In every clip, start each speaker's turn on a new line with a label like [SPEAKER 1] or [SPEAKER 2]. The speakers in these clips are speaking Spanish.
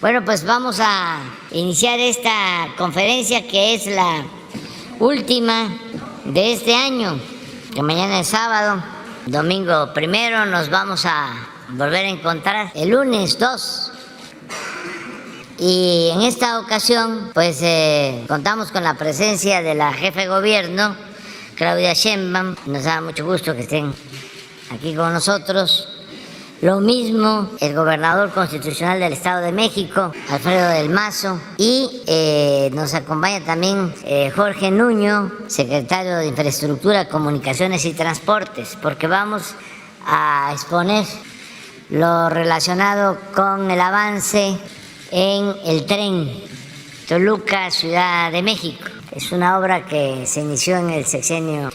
[SPEAKER 1] Bueno, pues vamos a iniciar esta conferencia que es la última de este año, que mañana es sábado, domingo 1 nos vamos a volver a encontrar el lunes 2. Y en esta ocasión, pues contamos con la presencia de la jefa de gobierno, Claudia Sheinbaum. Nos da mucho gusto que estén aquí con nosotros. Lo mismo el gobernador constitucional del Estado de México, Alfredo del Mazo, y nos acompaña también Jorge Nuño, secretario de Infraestructura, Comunicaciones y Transportes, porque vamos a exponer lo relacionado con el avance en el tren Toluca, Ciudad de México. Es una obra que se inició en el sexenio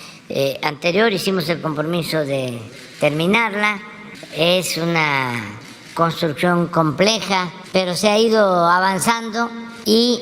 [SPEAKER 1] anterior, hicimos el compromiso de terminarla. Es una construcción compleja, pero se ha ido avanzando y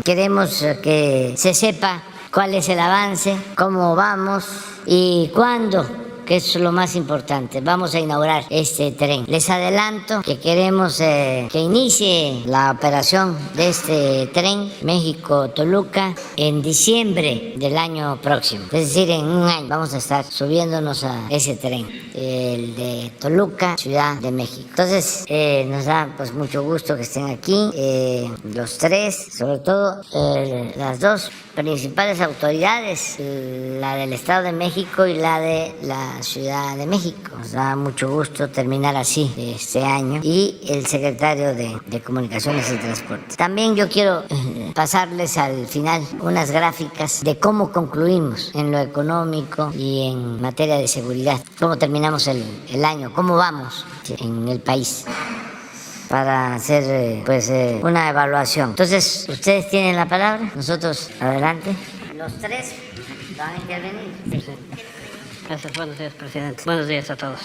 [SPEAKER 1] queremos que se sepa cuál es el avance, cómo vamos y cuándo, que es lo más importante, vamos a inaugurar este tren. Les adelanto que queremos que inicie la operación de este tren México-Toluca en diciembre del año próximo. Es decir, en un año vamos a estar subiéndonos a ese tren, el de Toluca, Ciudad de México. Entonces, nos da pues mucho gusto que estén aquí, los tres, sobre todo las dos principales autoridades, la del Estado de México y la de la Ciudad de México. Nos da mucho gusto terminar así este año. Y el secretario de Comunicaciones y Transportes. También yo quiero pasarles al final unas gráficas de cómo concluimos en lo económico y en materia de seguridad, cómo terminamos el año, cómo vamos en el país, para hacer una evaluación. Entonces, ustedes tienen la palabra, nosotros adelante. Los tres van a intervenir.
[SPEAKER 2] Sí. Gracias, buenos días, presidente. Buenos días a todos.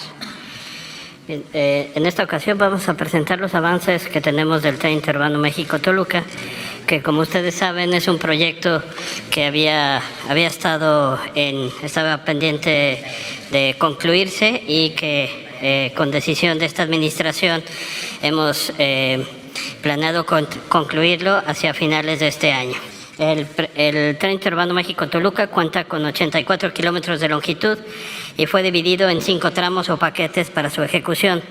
[SPEAKER 2] Bien, en esta ocasión vamos a presentar los avances que tenemos del tren interurbano México-Toluca, que como ustedes saben es un proyecto que estaba pendiente de concluirse y que con decisión de esta administración hemos planeado concluirlo hacia finales de este año. El tren interurbano México-Toluca cuenta con 84 kilómetros de longitud y fue dividido en 5 tramos o paquetes para su ejecución.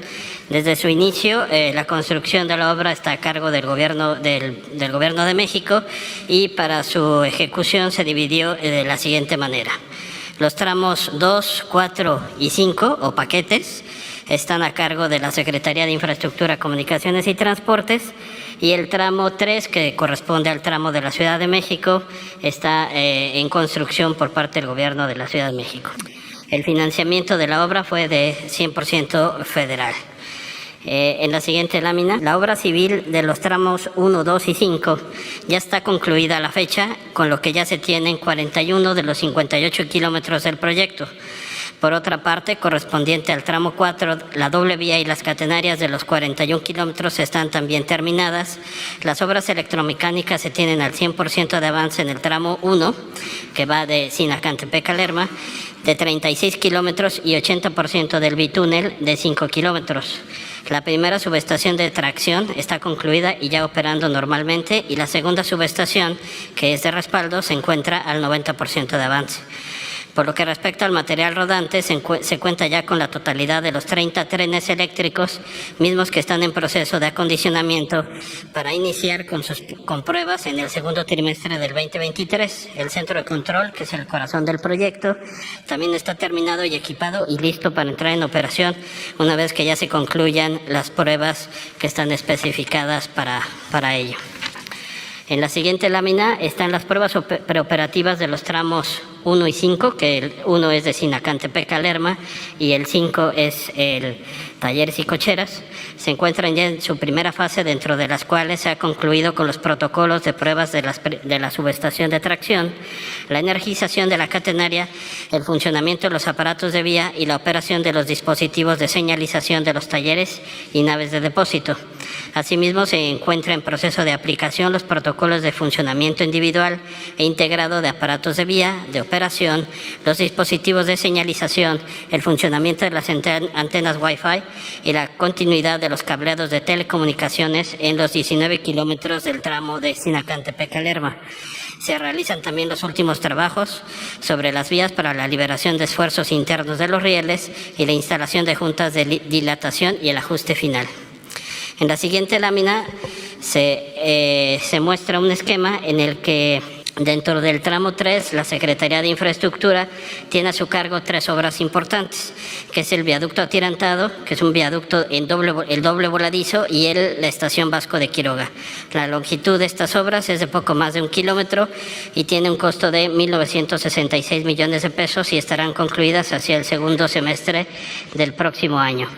[SPEAKER 2] Desde su inicio, la construcción de la obra está a cargo del Gobierno de México y para su ejecución se dividió de la siguiente manera. Los tramos 2, 4 y 5 o paquetes están a cargo de la Secretaría de Infraestructura, Comunicaciones y Transportes, y el tramo 3, que corresponde al tramo de la Ciudad de México, está en construcción por parte del Gobierno de la Ciudad de México. El financiamiento de la obra fue de 100% federal. En la siguiente lámina, la obra civil de los tramos 1, 2 y 5 ya está concluida a la fecha, con lo que ya se tienen 41 de los 58 kilómetros del proyecto. Por otra parte, correspondiente al tramo 4, la doble vía y las catenarias de los 41 kilómetros están también terminadas. Las obras electromecánicas se tienen al 100% de avance en el tramo 1, que va de Sinacantepec a Lerma, de 36 kilómetros y 80% del bitúnel de 5 kilómetros. La primera subestación de tracción está concluida y ya operando normalmente, y la segunda subestación, que es de respaldo, se encuentra al 90% de avance. Por lo que respecta al material rodante, se cuenta ya con la totalidad de los 30 trenes eléctricos, mismos que están en proceso de acondicionamiento para iniciar con pruebas en el segundo trimestre del 2023. El centro de control, que es el corazón del proyecto, también está terminado y equipado y listo para entrar en operación una vez que ya se concluyan las pruebas que están especificadas para ello. En la siguiente lámina están las pruebas preoperativas de los tramos 1 y 5, que el 1 es de Sinacantepec a Lerma y el 5 es el Talleres y Cocheras. Se encuentran ya en su primera fase, dentro de las cuales se ha concluido con los protocolos de pruebas de la subestación de tracción, la energización de la catenaria, el funcionamiento de los aparatos de vía y la operación de los dispositivos de señalización de los talleres y naves de depósito. Asimismo, se encuentra en proceso de aplicación los protocolos de funcionamiento individual e integrado de aparatos de vía, de operación, los dispositivos de señalización, el funcionamiento de las antenas Wi-Fi y la continuidad de los cableados de telecomunicaciones en los 19 kilómetros del tramo de Sinacantepec a Lerma. Se realizan también los últimos trabajos sobre las vías para la liberación de esfuerzos internos de los rieles y la instalación de juntas de dilatación y el ajuste final. En la siguiente lámina se muestra un esquema en el que dentro del tramo 3, la Secretaría de Infraestructura tiene a su cargo 3 obras importantes, que es el viaducto atirantado, que es un viaducto en el doble voladizo, y la estación Vasco de Quiroga. La longitud de estas obras es de poco más de 1 kilómetro y tiene un costo de 1.966 millones de pesos y estarán concluidas hacia el segundo semestre del próximo año.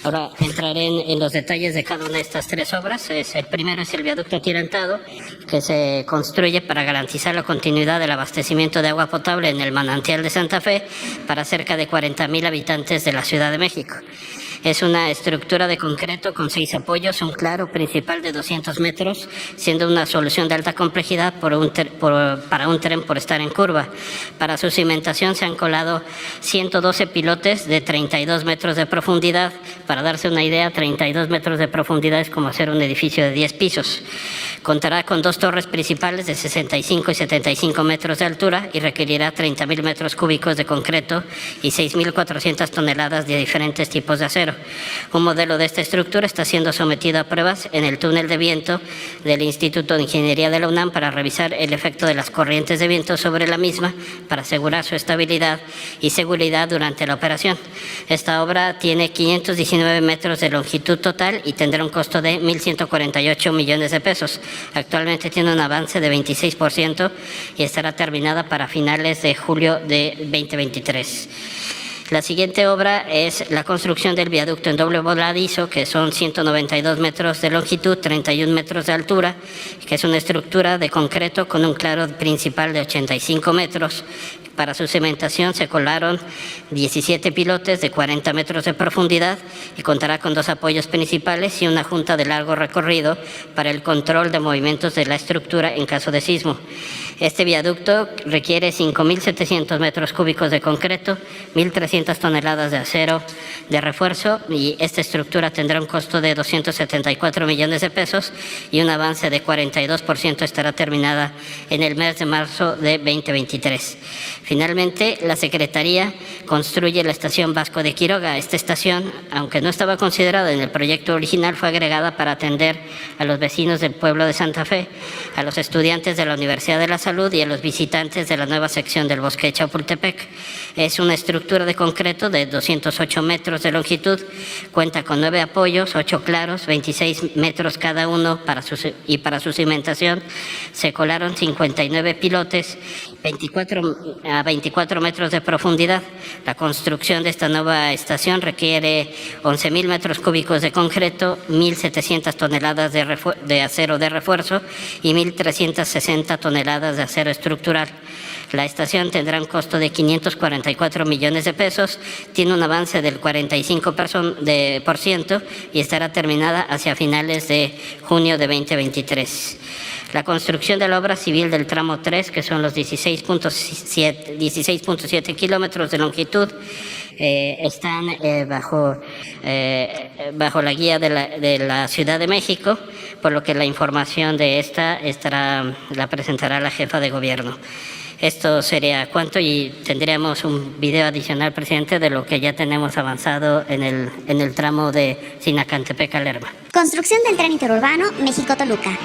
[SPEAKER 2] Ahora entraré en los detalles de cada una de estas 3 obras. El primero es el viaducto atirantado, que se construye para garantizar la continuidad del abastecimiento de agua potable en el manantial de Santa Fe para cerca de 40,000 habitantes de la Ciudad de México. Es una estructura de concreto con 6 apoyos, un claro principal de 200 metros, siendo una solución de alta complejidad para un tren por estar en curva. Para su cimentación se han colado 112 pilotes de 32 metros de profundidad. Para darse una idea, 32 metros de profundidad es como hacer un edificio de 10 pisos. Contará con 2 torres principales de 65 y 75 metros de altura y requerirá 30,000 metros cúbicos de concreto y 6.400 toneladas de diferentes tipos de acero. Un modelo de esta estructura está siendo sometido a pruebas en el túnel de viento del Instituto de Ingeniería de la UNAM para revisar el efecto de las corrientes de viento sobre la misma para asegurar su estabilidad y seguridad durante la operación. Esta obra tiene 519 metros de longitud total y tendrá un costo de 1.148 millones de pesos. Actualmente tiene un avance de 26% y estará terminada para finales de julio de 2023. La siguiente obra es la construcción del viaducto en doble voladizo, que son 192 metros de longitud, 31 metros de altura, que es una estructura de concreto con un claro principal de 85 metros. Para su cimentación se colaron 17 pilotes de 40 metros de profundidad y contará con 2 apoyos principales y una junta de largo recorrido para el control de movimientos de la estructura en caso de sismo. Este viaducto requiere 5.700 metros cúbicos de concreto, 1.300 toneladas de acero de refuerzo, y esta estructura tendrá un costo de 274 millones de pesos y un avance de 42%. Estará terminada en el mes de marzo de 2023. Finalmente, la Secretaría construye la estación Vasco de Quiroga. Esta estación, aunque no estaba considerada en el proyecto original, fue agregada para atender a los vecinos del pueblo de Santa Fe, a los estudiantes de la Universidad de la Salud y a los visitantes de la nueva sección del Bosque de Chapultepec. Es una estructura de concreto de 208 metros de longitud, cuenta con 9 apoyos, 8 claros, 26 metros cada uno para su cimentación se colaron 59 pilotes, 24 metros de profundidad. La construcción de esta nueva estación requiere 11.000 metros cúbicos de concreto, 1.700 toneladas de acero de refuerzo y 1.360 toneladas de acero estructural. La estación tendrá un costo de 544 millones de pesos, tiene un avance del 45% y estará terminada hacia finales de junio de 2023. La construcción de la obra civil del tramo 3, que son los 16.7 kilómetros de longitud, están bajo la guía de la Ciudad de México, por lo que la información de esta la presentará la jefa de gobierno. Esto sería cuanto, y tendríamos un video adicional, presidente, de lo que ya tenemos avanzado en el tramo de Sinacantepec a Lerma.
[SPEAKER 3] Construcción del tren interurbano México-Toluca.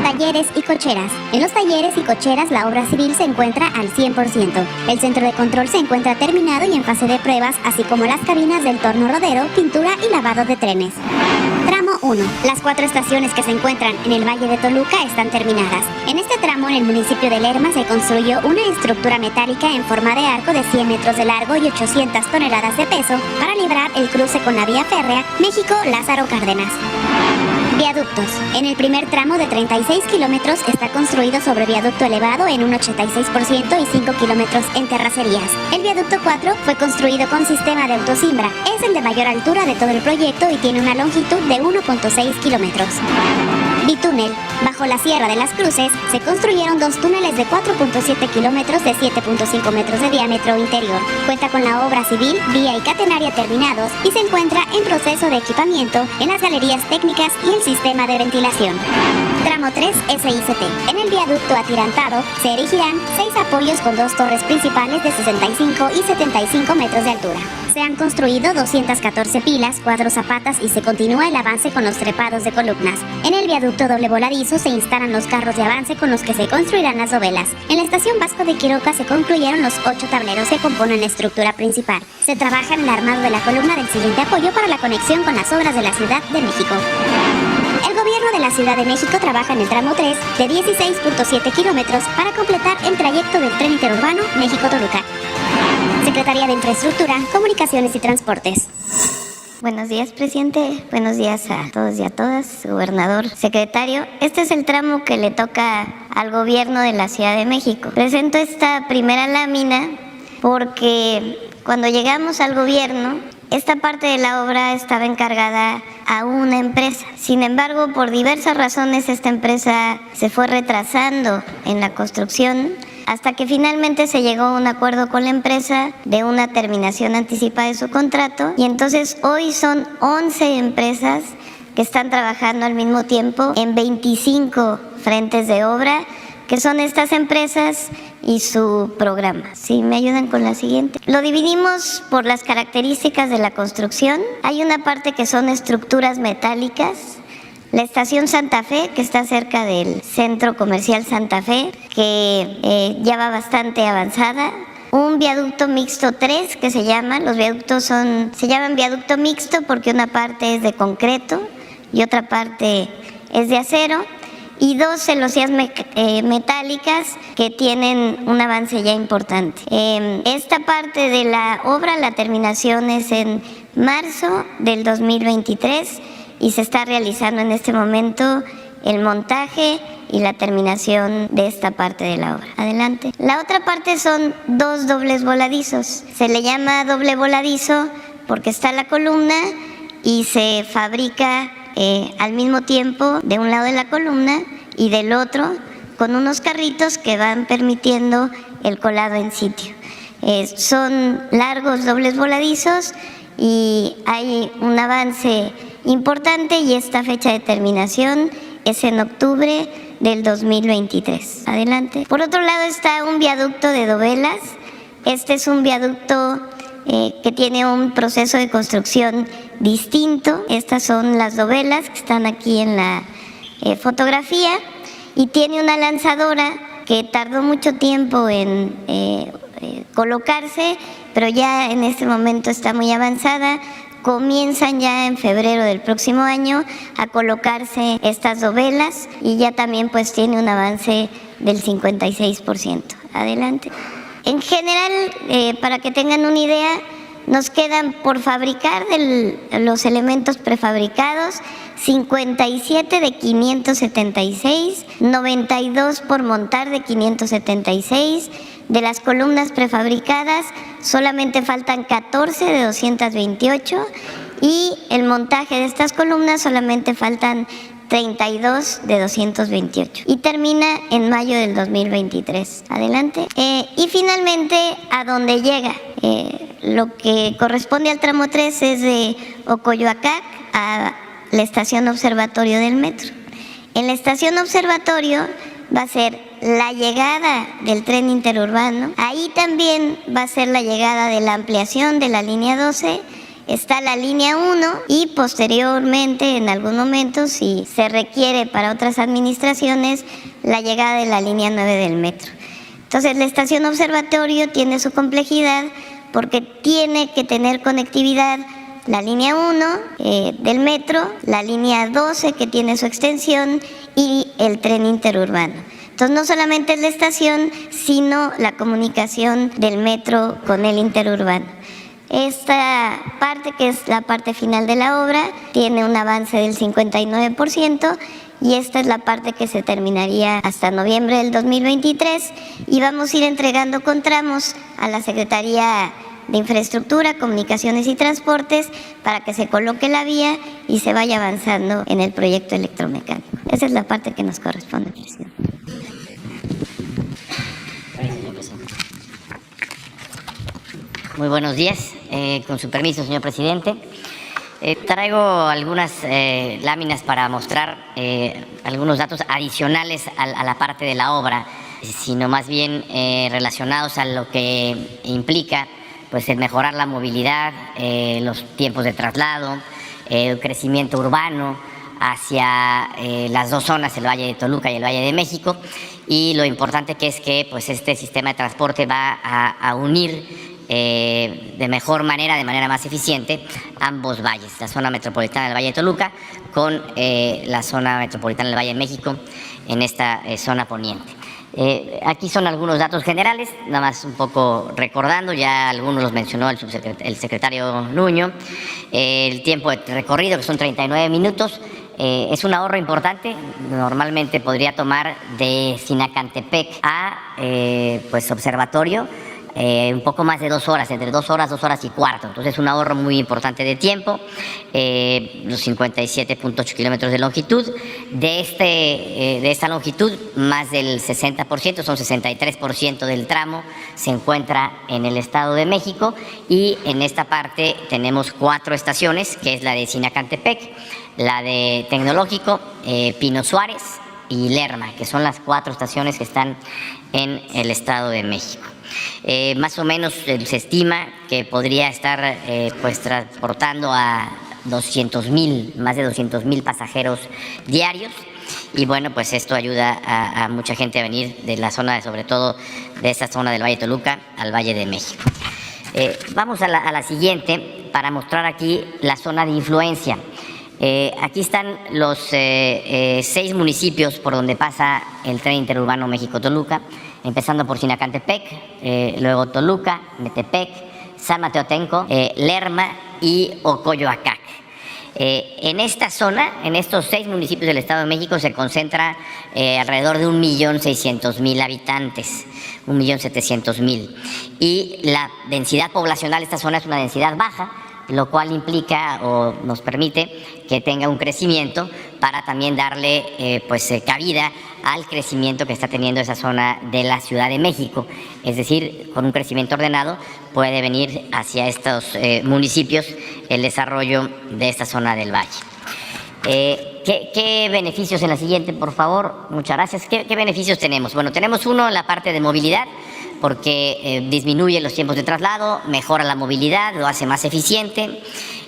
[SPEAKER 3] Talleres y cocheras. En los talleres y cocheras la obra civil se encuentra al 100%. El centro de control se encuentra terminado y en fase de pruebas, así como las cabinas del torno rodero, pintura y lavado de trenes. Tramo 1. Las 4 estaciones que se encuentran en el Valle de Toluca están terminadas. En este tramo, en el municipio de Lerma, se construyó una estructura metálica en forma de arco de 100 metros de largo y 800 toneladas de peso para librar el cruce con la vía férrea México-Lázaro Cárdenas. Viaductos. En el primer tramo de 36 kilómetros está construido sobre viaducto elevado en un 86% y 5 kilómetros en terracerías. El viaducto 4 fue construido con sistema de autosimbra. Es el de mayor altura de todo el proyecto y tiene una longitud de 1.6 kilómetros. Bitúnel. Bajo la Sierra de las Cruces se construyeron 2 túneles de 4.7 kilómetros de 7.5 metros de diámetro interior. Cuenta con la obra civil, vía y catenaria terminados y se encuentra en proceso de equipamiento en las galerías técnicas y el sistema de ventilación. Tramo 3 SICT. En el viaducto atirantado se erigirán 6 apoyos con 2 torres principales de 65 y 75 metros de altura. Se han construido 214 pilas, 4 zapatas y se continúa el avance con los trepados de columnas. En el viaducto doble voladizo se instalan los carros de avance con los que se construirán las dovelas. En la estación Vasco de Quiroga se concluyeron los 8 tableros que componen la estructura principal. Se trabaja en el armado de la columna del siguiente apoyo para la conexión con las obras de la Ciudad de México. El gobierno de la Ciudad de México trabaja en el tramo 3 de 16.7 kilómetros para completar el trayecto del tren interurbano México-Toluca. Secretaría de Infraestructura, Comunicaciones y Transportes.
[SPEAKER 4] Buenos días, presidente. Buenos días a todos y a todas, gobernador, secretario. Este es el tramo que le toca al gobierno de la Ciudad de México. Presento esta primera lámina porque cuando llegamos al gobierno, esta parte de la obra estaba encargada a una empresa. Sin embargo, por diversas razones, esta empresa se fue retrasando en la construcción hasta que finalmente se llegó a un acuerdo con la empresa de una terminación anticipada de su contrato. Y entonces hoy son 11 empresas que están trabajando al mismo tiempo en 25 frentes de obra, que son estas empresas y su programa. Si me ayudan con la siguiente. Lo dividimos por las características de la construcción. Hay una parte que son estructuras metálicas. La estación Santa Fe, que está cerca del Centro Comercial Santa Fe, que ya va bastante avanzada. Un viaducto mixto 3, que se llama. Los viaductos se llaman viaducto mixto porque una parte es de concreto y otra parte es de acero. Y 2 celosías metálicas que tienen un avance ya importante. Esta parte de la obra, la terminación es en marzo del 2023 y se está realizando en este momento el montaje y la terminación de esta parte de la obra. Adelante. La otra parte son 2 dobles voladizos. Se le llama doble voladizo porque está la columna y se fabrica al mismo tiempo de un lado de la columna y del otro con unos carritos que van permitiendo el colado en sitio. Son largos dobles voladizos y hay un avance importante y esta fecha de terminación es en octubre del 2023. Adelante. Por otro lado está un viaducto de dovelas. Este es un viaducto que tiene un proceso de construcción distinto. Estas son las dovelas que están aquí en la fotografía y tiene una lanzadora que tardó mucho tiempo en colocarse, pero ya en este momento está muy avanzada. Comienzan ya en febrero del próximo año a colocarse estas dovelas y ya también pues tiene un avance del 56%. Adelante. En general, para que tengan una idea, nos quedan por fabricar los elementos prefabricados 57 de 576, 92 por montar de 576. De las columnas prefabricadas solamente faltan 14 de 228 y el montaje de estas columnas solamente faltan 32 de 228 y termina en mayo del 2023. Adelante. Y finalmente, a dónde llega. Lo que corresponde al tramo 3 es de Ocoyoacac a la estación Observatorio del metro. En la estación Observatorio va a ser la llegada del tren interurbano. Ahí también va a ser la llegada de la ampliación de la línea 12. Está la línea 1 y posteriormente, en algún momento, si se requiere para otras administraciones, la llegada de la línea 9 del metro. Entonces, la estación Observatorio tiene su complejidad porque tiene que tener conectividad la línea 1 del metro, la línea 12 que tiene su extensión y el tren interurbano. Entonces no solamente es la estación, sino la comunicación del metro con el interurbano. Esta parte, que es la parte final de la obra, tiene un avance del 59%. Y esta es la parte que se terminaría hasta noviembre del 2023 y vamos a ir entregando con tramos a la Secretaría de Infraestructura, Comunicaciones y Transportes para que se coloque la vía y se vaya avanzando en el proyecto electromecánico. Esa es la parte que nos corresponde, presidente.
[SPEAKER 1] Muy buenos días. Con su permiso, señor presidente. Traigo algunas láminas para mostrar algunos datos adicionales a la parte de la obra, sino más bien relacionados a lo que implica pues el mejorar la movilidad, los tiempos de traslado, el crecimiento urbano hacia las dos zonas, el Valle de Toluca y el Valle de México, y lo importante que es que pues este sistema de transporte va a unir de mejor manera, de manera más eficiente, ambos valles, la zona metropolitana del Valle de Toluca con la zona metropolitana del Valle de México en esta zona poniente. Aquí son algunos datos generales, nada más un poco recordando, ya algunos los mencionó el secretario Nuño. El tiempo de recorrido, que son 39 minutos, es un ahorro importante. Normalmente podría tomar de Sinacantepec a pues Observatorio un poco más de 2 horas, entre 2 horas, 2 horas y cuarto. Entonces, un ahorro muy importante de tiempo. Los 57.8 kilómetros de longitud. De esta longitud, más del 60%, son 63% del tramo, se encuentra en el Estado de México. Y en esta parte tenemos 4 estaciones, que es la de Sinacantepec, la de Tecnológico, Pino Suárez y Lerma, que son las 4 estaciones que están en el Estado de México. Más o menos se estima que podría estar pues transportando a 200,000, más de 200,000 pasajeros diarios, y bueno, pues esto ayuda a mucha gente a venir de la zona, sobre todo de esta zona del Valle de Toluca al Valle de México. Vamos a la siguiente para mostrar aquí la zona de influencia. Aquí están los 6 municipios por donde pasa el tren interurbano México-Toluca, empezando por Sinacantepec, luego Toluca, Metepec, San Mateotenco, Lerma y Ocoyoacac. En esta zona, en estos 6 municipios del Estado de México, se concentra alrededor de 1.600.000 habitantes, 1.700.000. Y la densidad poblacional de esta zona es una densidad baja, lo cual implica o nos permite que tenga un crecimiento para también darle cabida al crecimiento que está teniendo esa zona de la Ciudad de México. Es decir, con un crecimiento ordenado puede venir hacia estos municipios el desarrollo de esta zona del valle. ¿Qué beneficios en la siguiente, por favor? Muchas gracias. ¿Qué beneficios tenemos? Bueno, tenemos uno en la parte de movilidad, porque disminuye los tiempos de traslado, mejora la movilidad, lo hace más eficiente.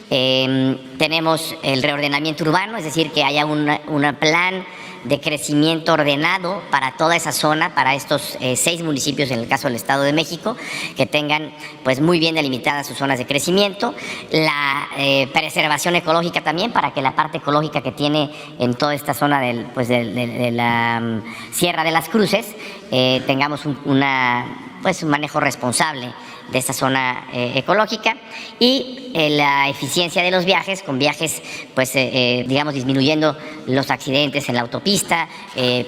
[SPEAKER 1] Tenemos el reordenamiento urbano, es decir, que haya un plan de crecimiento ordenado para toda esa zona, para estos 6 municipios en el caso del Estado de México, que tengan pues muy bien delimitadas sus zonas de crecimiento. La preservación ecológica también, para que la parte ecológica que tiene en toda esta zona de la Sierra de las Cruces tengamos un manejo responsable de esta zona ecológica, y la eficiencia de los viajes, con viajes disminuyendo los accidentes en la autopista,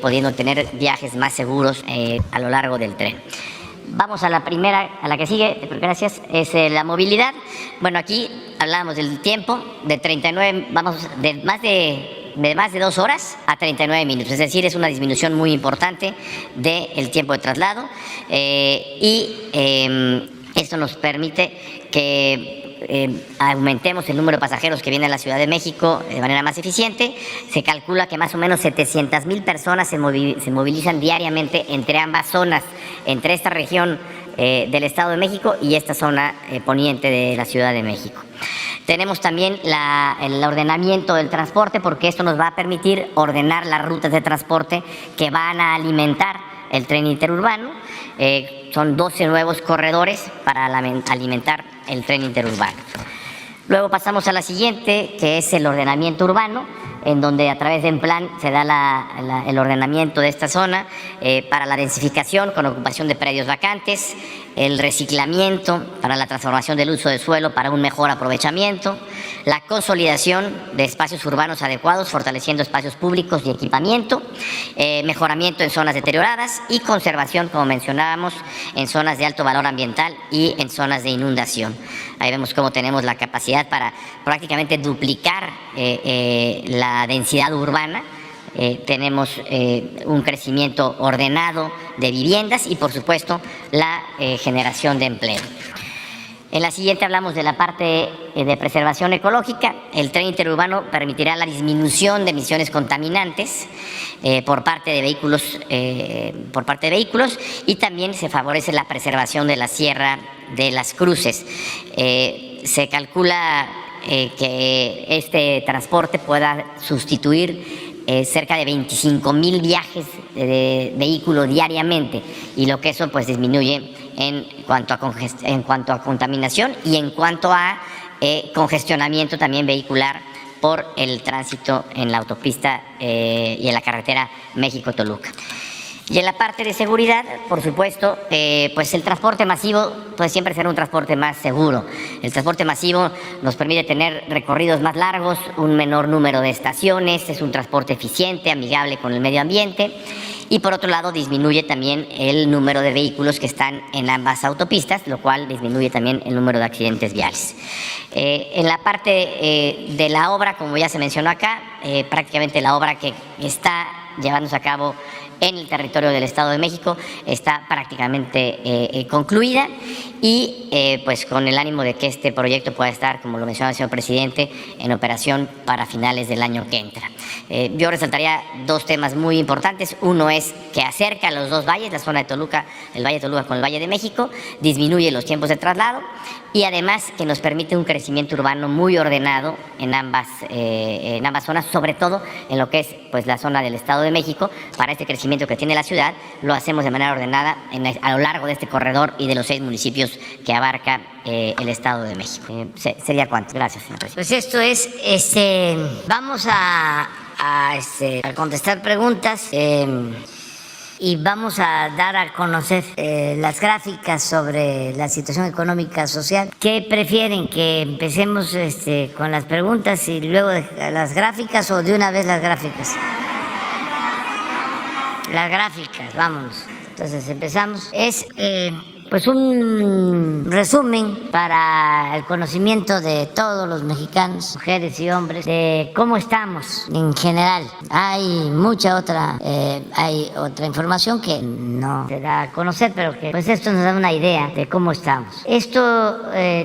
[SPEAKER 1] pudiendo tener viajes más seguros a lo largo del tren. Vamos a la primera, a la que sigue, gracias, es la movilidad. Bueno, aquí hablábamos del tiempo, de 39, vamos de más de 2 horas a 39 minutos, es decir, es una disminución muy importante del tiempo de traslado, esto nos permite que aumentemos el número de pasajeros que vienen a la Ciudad de México de manera más eficiente. Se calcula que más o menos 700,000 personas se movilizan diariamente entre ambas zonas, entre esta región del Estado de México y esta zona poniente de la Ciudad de México. Tenemos también el ordenamiento del transporte, porque esto nos va a permitir ordenar las rutas de transporte que van a alimentar el tren interurbano. Son 12 nuevos corredores para alimentar el tren interurbano. Luego pasamos a la siguiente, que es el ordenamiento urbano. en donde a través de un plan se da el ordenamiento de esta zona para la densificación con ocupación de predios vacantes, el reciclamiento para la transformación del uso del suelo para un mejor aprovechamiento, la consolidación de espacios urbanos adecuados, fortaleciendo espacios públicos y equipamiento, mejoramiento en zonas deterioradas y conservación, como mencionábamos, en zonas de alto valor ambiental y en zonas de inundación. Ahí vemos cómo tenemos la capacidad para prácticamente duplicar la densidad urbana. Tenemos un crecimiento ordenado de viviendas y, por supuesto, la generación de empleo. En la siguiente hablamos de la parte de preservación ecológica. El tren interurbano permitirá la disminución de emisiones contaminantes por parte de vehículos y también se favorece la preservación de la Sierra de las Cruces. Se calcula que este transporte pueda sustituir cerca de 25,000 viajes de vehículo diariamente, y lo que eso pues disminuye en cuanto a contaminación y en cuanto a congestionamiento también vehicular por el tránsito en la autopista y en la carretera México-Toluca. Y en la parte de seguridad, por supuesto, pues el transporte masivo puede siempre ser un transporte más seguro. El transporte masivo nos permite tener recorridos más largos, un menor número de estaciones, es un transporte eficiente, amigable con el medio ambiente, y por otro lado disminuye también el número de vehículos que están en ambas autopistas, lo cual disminuye también el número de accidentes viales. En la parte de la obra, como ya se mencionó acá, prácticamente la obra que está llevándose a cabo en el territorio del Estado de México está prácticamente concluida y pues con el ánimo de que este proyecto pueda estar, como lo mencionaba el señor presidente, en operación para finales del año que entra. Yo resaltaría dos temas muy importantes. Uno es que acerca a los dos valles, la zona de Toluca, el Valle de Toluca con el Valle de México, disminuye los tiempos de traslado y además que nos permite un crecimiento urbano muy ordenado en ambas zonas, sobre todo en lo que es pues la zona del Estado de México. Para este crecimiento que tiene la ciudad lo hacemos de manera ordenada a lo largo de este corredor y de los 6 municipios que abarca el Estado de México. ¿Sería cuánto? Gracias, señor presidente. Pues esto es, vamos a contestar preguntas y vamos a dar a conocer las gráficas sobre la situación económica social. ¿Qué prefieren? ¿Que empecemos con las preguntas y luego las gráficas o de una vez las gráficas? Las gráficas, vámonos. Entonces empezamos. Es pues un resumen para el conocimiento de todos los mexicanos, mujeres y hombres, de cómo estamos en general. Hay otra información que no se da a conocer, pero que pues esto nos da una idea de cómo estamos. Esto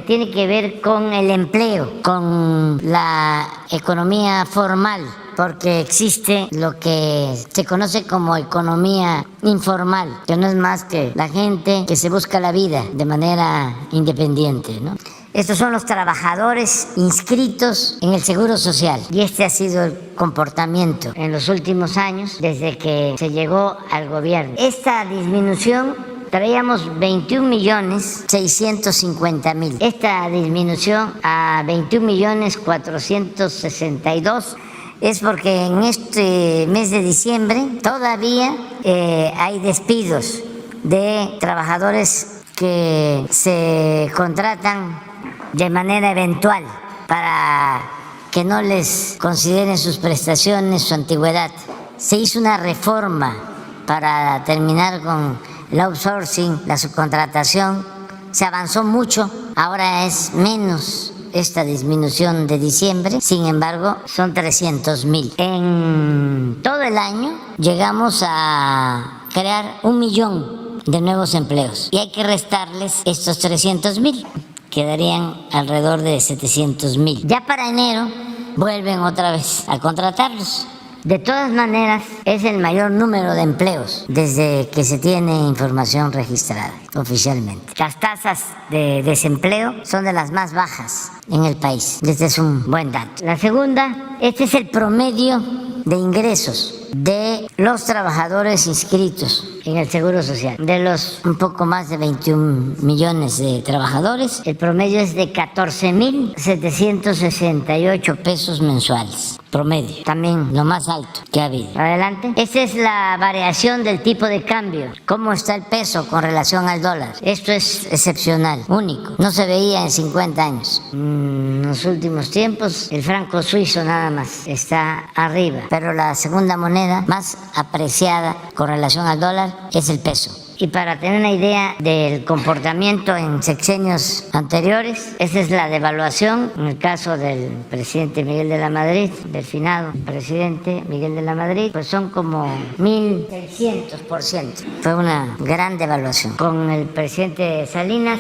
[SPEAKER 1] tiene que ver con el empleo, con la economía formal, porque existe lo que se conoce como economía informal, que no es más que la gente que se busca la vida de manera independiente, ¿no? Estos son los trabajadores inscritos en el Seguro Social y este ha sido el comportamiento en los últimos años desde que se llegó al gobierno. Esta disminución, traíamos 21,650,000. Esta disminución a 21,462,000 es porque en este mes de diciembre todavía hay despidos de trabajadores que se contratan de manera eventual para que no les consideren sus prestaciones, su antigüedad. Se hizo una reforma para terminar con el outsourcing, la subcontratación. Se avanzó mucho, ahora es menos esta disminución de diciembre, sin embargo son 300,000. En todo el año llegamos a crear 1 millón de nuevos empleos y hay que restarles estos 300,000, quedarían alrededor de 700,000. Ya para enero vuelven otra vez a contratarlos. De todas maneras, es el mayor número de empleos desde que se tiene información registrada oficialmente. Las tasas de desempleo son de las más bajas en el país. Este es un buen dato. La segunda, este es el promedio de ingresos de los trabajadores inscritos en el Seguro Social. De los un poco más de 21 millones de trabajadores, el promedio es de 14,768 pesos mensuales. Promedio, también lo más alto que ha habido. Adelante. Esta es la variación del tipo de cambio. ¿Cómo está el peso con relación al dólar? Esto es excepcional, único. No se veía en 50 años. En los últimos tiempos, el franco suizo nada más está arriba, pero la segunda moneda más apreciada con relación al dólar es el peso. Y para tener una idea del comportamiento en sexenios anteriores, esa es la devaluación en el caso del presidente Miguel de la Madrid, del finado presidente Miguel de la Madrid, pues son como 1.600%. Fue una gran devaluación. Con el presidente Salinas,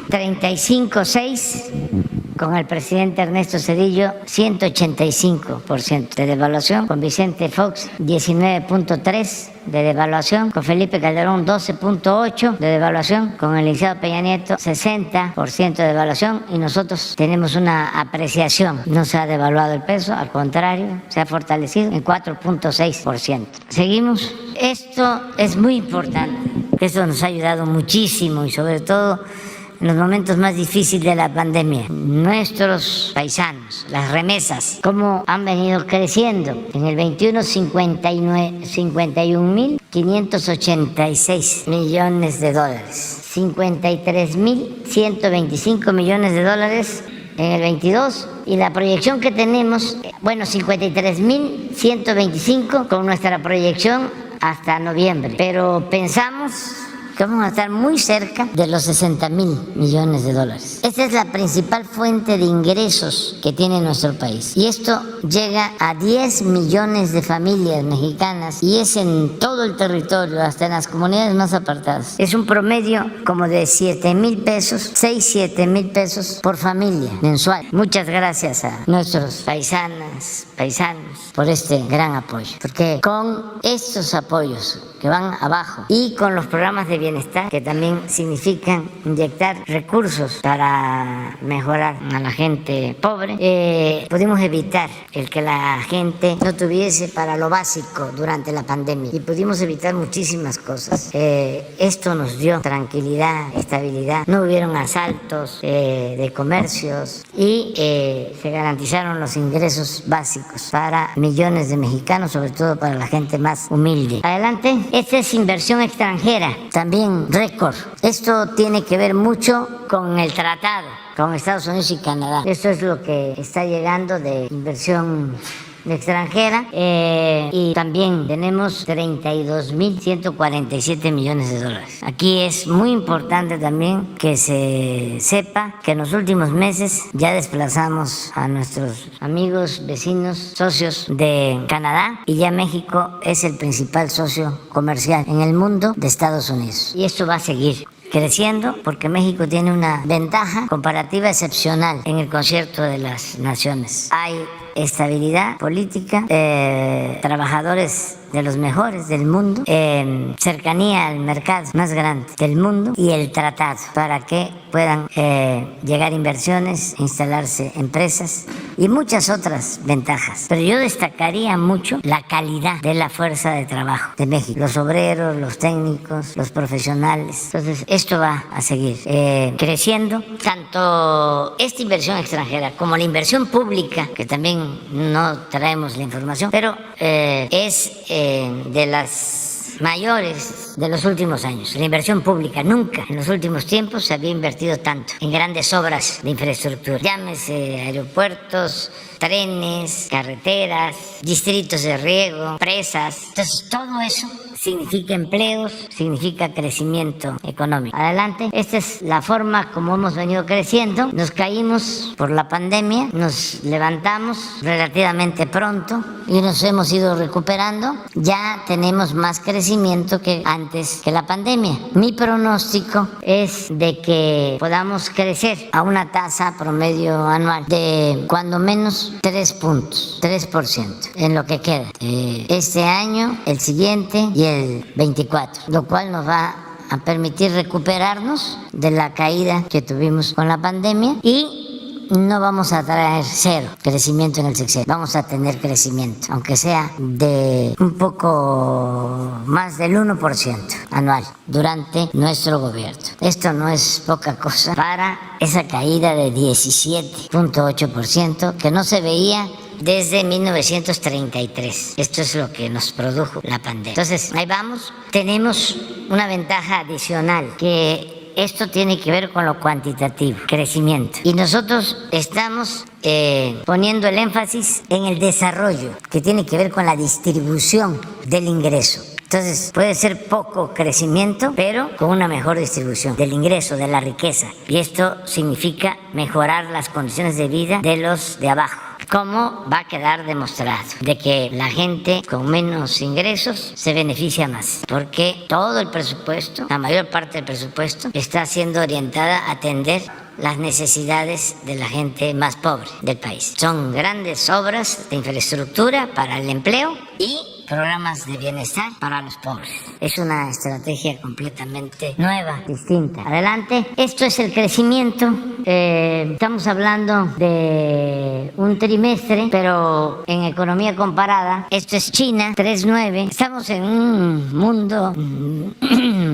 [SPEAKER 1] 35,6%. Con el presidente Ernesto Zedillo, 185% de devaluación. Con Vicente Fox, 19,3% de devaluación. Con Felipe Calderón, 12,8% de devaluación. Con el licenciado Peña Nieto, 60% de devaluación. Y nosotros tenemos una apreciación. No se ha devaluado el peso, al contrario, se ha fortalecido en 4,6%. Seguimos. Esto es muy importante. Esto nos ha ayudado muchísimo y sobre todo en los momentos más difíciles de la pandemia. Nuestros paisanos, las remesas, cómo han venido creciendo. En el 21, 51.586 millones de dólares. 53.125 millones de dólares en el 22. Y la proyección que tenemos, 53.125 con nuestra proyección hasta noviembre. Pero pensamos que vamos a estar muy cerca de los 60.000 millones de dólares. Esta es la principal fuente de ingresos que tiene nuestro país. Y esto llega a 10 millones de familias mexicanas y es en todo el territorio, hasta en las comunidades más apartadas. Es un promedio como de 7,000 pesos, 7,000 pesos por familia mensual. Muchas gracias a nuestros paisanos por este gran apoyo. Porque con estos apoyos que van abajo y con los programas de bienestar que también significan inyectar recursos para mejorar a la gente pobre, pudimos evitar el que la gente no tuviese para lo básico durante la pandemia y pudimos evitar muchísimas cosas. Esto nos dio tranquilidad, estabilidad, no hubieron asaltos de comercios y se garantizaron los ingresos básicos para millones de mexicanos, sobre todo para la gente más humilde. Adelante. Esta es inversión extranjera, también récord. Esto tiene que ver mucho con el tratado con Estados Unidos y Canadá. Esto es lo que está llegando de inversión extranjera y también tenemos 32.147 millones de dólares. Aquí es muy importante también que se sepa que en los últimos meses ya desplazamos a nuestros amigos, vecinos, socios de Canadá y ya México es el principal socio comercial en el mundo de Estados Unidos. Y esto va a seguir creciendo porque México tiene una ventaja comparativa excepcional en el concierto de las naciones. Hay estabilidad política, trabajadores de los mejores del mundo, cercanía al mercado más grande del mundo y el tratado para que puedan llegar inversiones, instalarse empresas y muchas otras ventajas. Pero yo destacaría mucho la calidad de la fuerza de trabajo de México, los obreros, los técnicos, los profesionales. Entonces esto va a seguir creciendo, tanto esta inversión extranjera como la inversión pública, que también no traemos la información, pero es de las mayores de los últimos años. La inversión pública nunca en los últimos tiempos se había invertido tanto en grandes obras de infraestructura. Llámese aeropuertos, trenes, carreteras, distritos de riego, presas. Entonces todo eso significa empleos, significa crecimiento económico. Adelante. Esta es la forma como hemos venido creciendo. Nos caímos por la pandemia, nos levantamos relativamente pronto y nos hemos ido recuperando. Ya tenemos más crecimiento que antes que la pandemia. Mi pronóstico es de que podamos crecer a una tasa promedio anual de cuando menos 3 puntos, 3% en lo que queda. Este año, el siguiente y el 24, lo cual nos va a permitir recuperarnos de la caída que tuvimos con la pandemia y no vamos a traer cero crecimiento en el sexenio, vamos a tener crecimiento, aunque sea de un poco más del 1% anual durante nuestro gobierno. Esto no es poca cosa para esa caída de 17.8% que no se veía desde 1933. Esto es lo que nos produjo la pandemia. Entonces, ahí vamos. Tenemos una ventaja adicional, que esto tiene que ver con lo cuantitativo, crecimiento. Y nosotros estamos poniendo el énfasis en el desarrollo, que tiene que ver con la distribución del ingreso. Entonces, puede ser poco crecimiento, pero con una mejor distribución del ingreso, de la riqueza. Y esto significa mejorar las condiciones de vida de los de abajo. ¿Cómo va a quedar demostrado? De que la gente con menos ingresos se beneficia más, porque todo el presupuesto, la mayor parte del presupuesto, está siendo orientada a atender las necesidades de la gente más pobre del país. Son grandes obras de infraestructura para el empleo y programas de bienestar para los pobres. Es una estrategia completamente nueva, distinta. Adelante. Esto es el crecimiento. Estamos hablando de un trimestre, pero en economía comparada, esto es China, 3.9. Estamos en un mundo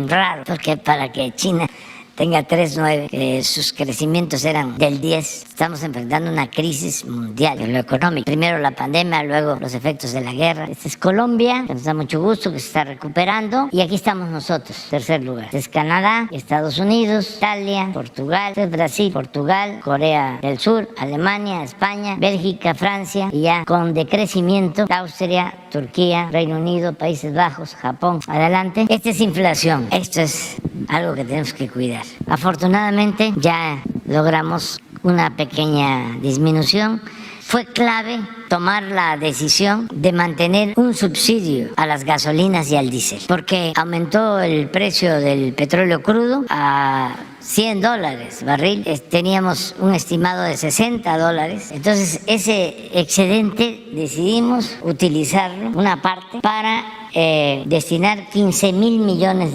[SPEAKER 1] raro, porque para que China tenga 3.9, sus crecimientos eran del 10. Estamos enfrentando una crisis mundial en lo económico. Primero la pandemia, luego los efectos de la guerra. Esta es Colombia, que nos da mucho gusto, que se está recuperando. Y aquí estamos nosotros, tercer lugar. Este es Canadá, Estados Unidos, Italia, Portugal, este es Brasil, Portugal, Corea del Sur, Alemania, España, Bélgica, Francia. Y ya con decrecimiento, Austria, Turquía, Reino Unido, Países Bajos, Japón. Adelante. Esta es inflación. Esto es algo que tenemos que cuidar. Afortunadamente ya logramos una pequeña disminución. Fue clave tomar la decisión de mantener un subsidio a las gasolinas y al diésel, porque aumentó el precio del petróleo crudo a $100 barril. Teníamos un estimado de $60. Entonces ese excedente decidimos utilizarlo, una parte, para destinar $15,000 millones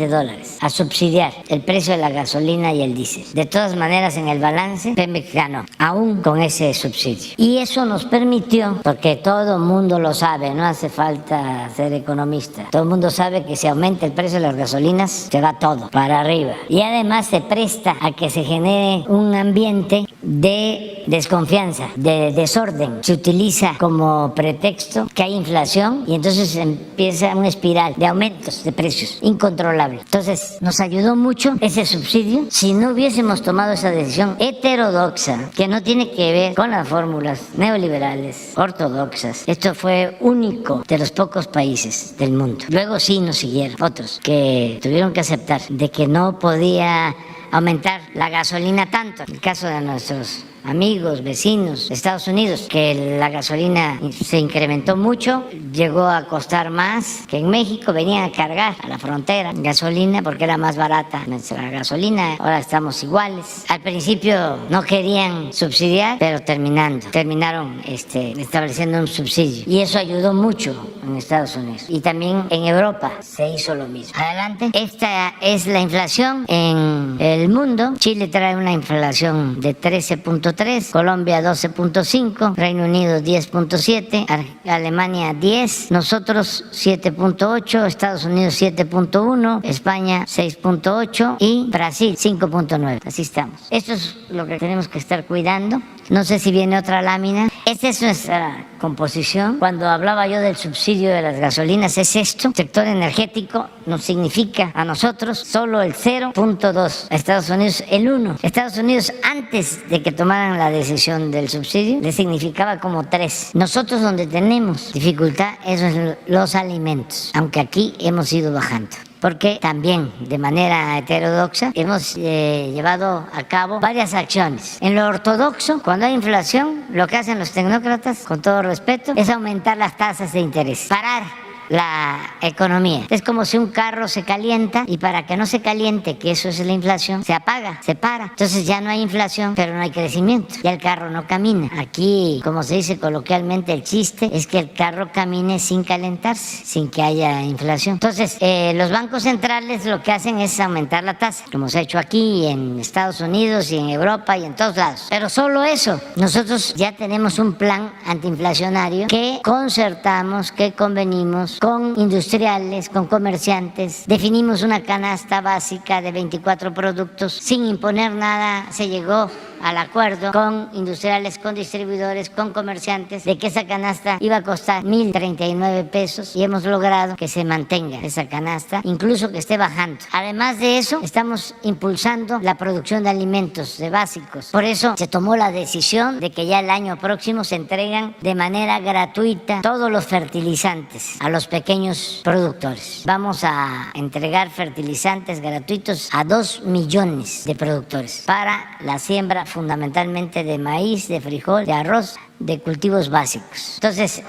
[SPEAKER 1] a subsidiar el precio de la gasolina y el diésel. De todas maneras, en el balance, Pemex ganó, aún con ese subsidio. Y eso nos permitió, porque todo el mundo lo sabe, no hace falta ser economista, todo el mundo sabe que si aumenta el precio de las gasolinas, se va todo para arriba. Y además se presta a que se genere un ambiente de desconfianza, de desorden. Se utiliza como pretexto que hay inflación y entonces empieza una espiral de aumentos de precios incontrolable. Entonces nos ayudó mucho ese subsidio. Si no hubiésemos tomado esa decisión heterodoxa, que no tiene que ver con las fórmulas neoliberales ortodoxas, esto fue único de los pocos países del mundo. Luego sí nos siguieron otros que tuvieron que aceptar de que no podía aumentar la gasolina tanto. En el caso de nuestros amigos, vecinos de Estados Unidos, que la gasolina se incrementó mucho, llegó a costar más que en México. Venían a cargar a la frontera gasolina porque era más barata nuestra gasolina. Ahora estamos iguales. Al principio no querían subsidiar, pero terminaron estableciendo un subsidio, y eso ayudó mucho en Estados Unidos, y también en Europa se hizo lo mismo. Adelante. Esta es la inflación en el mundo. Chile trae una inflación de 13.3, Colombia 12.5, Reino Unido 10.7, Alemania 10, nosotros 7.8, Estados Unidos 7.1, España 6.8 y Brasil 5.9. Así estamos. Esto es lo que tenemos que estar cuidando. No sé si viene otra lámina. Esta es nuestra composición. Cuando hablaba yo del subsidio de las gasolinas, es esto. Sector energético nos significa a nosotros solo el 0.2, a Estados Unidos el 1. Estados Unidos, antes de que tomaran la decisión del subsidio, le significaba como 3. Nosotros donde tenemos dificultad es los alimentos, aunque aquí hemos ido bajando, porque también de manera heterodoxa hemos llevado a cabo varias acciones. En lo ortodoxo, cuando hay inflación, lo que hacen los tecnócratas, con todo respeto, es aumentar las tasas de interés, parar la economía. Es como si un carro se calienta y para que no se caliente, que eso es la inflación, se apaga, se para. Entonces ya no hay inflación, pero no hay crecimiento. Ya el carro no camina. Aquí, como se dice coloquialmente, el chiste es que el carro camine sin calentarse, sin que haya inflación. Entonces, los bancos centrales lo que hacen es aumentar la tasa, como se ha hecho aquí, en Estados Unidos y en Europa y en todos lados. Pero solo eso. Nosotros ya tenemos un plan antiinflacionario que concertamos, que convenimos con industriales, con comerciantes. Definimos una canasta básica de 24 productos sin imponer nada. Se llegó al acuerdo con industriales, con distribuidores, con comerciantes, de que esa canasta iba a costar 1,039 pesos y hemos logrado que se mantenga esa canasta, incluso que esté bajando. Además de eso, estamos impulsando la producción de alimentos, de básicos. Por eso se tomó la decisión de que ya el año próximo se entregan de manera gratuita todos los fertilizantes a los pequeños productores. Vamos a entregar fertilizantes gratuitos a 2 millones de productores para la siembra fundamentalmente de maíz, de frijol, de arroz, de cultivos básicos. Entonces,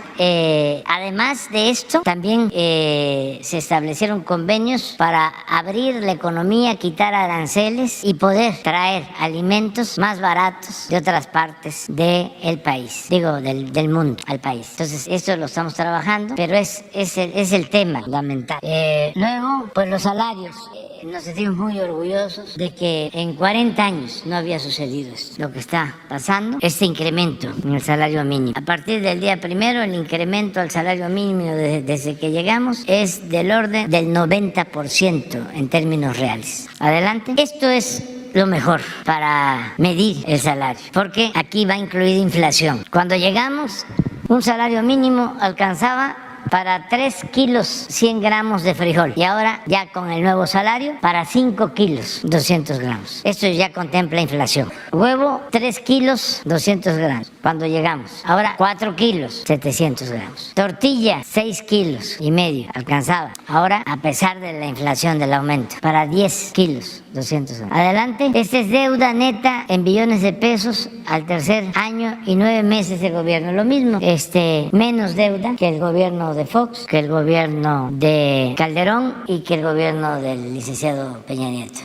[SPEAKER 1] además de esto, también se establecieron convenios para abrir la economía, quitar aranceles y poder traer alimentos más baratos de otras partes del país, del mundo al país. Entonces, esto lo estamos trabajando, pero es el tema fundamental. Luego, pues los salarios. Nos sentimos muy orgullosos de que en 40 años no había sucedido esto. Lo que está pasando, este incremento en el salario mínimo. A partir del día primero, el incremento al salario mínimo desde que llegamos es del orden del 90% en términos reales. Adelante. Esto es lo mejor para medir el salario, porque aquí va incluida inflación. Cuando llegamos, un salario mínimo alcanzaba para 3 kilos 100 gramos de frijol y ahora ya con el nuevo salario para 5 kilos 200 gramos. Esto ya contempla inflación. Huevo 3 kilos 200 gramos cuando llegamos. Ahora 4 kilos 700 gramos. Tortilla 6 kilos y medio alcanzaba. Ahora, a pesar de la inflación, del aumento, para 10 kilos 200 gramos. Adelante. Esta es deuda neta en billones de pesos al tercer año y 9 meses de gobierno. Lo mismo, menos deuda que el gobierno de Fox, que el gobierno de Calderón y que el gobierno del licenciado Peña Nieto.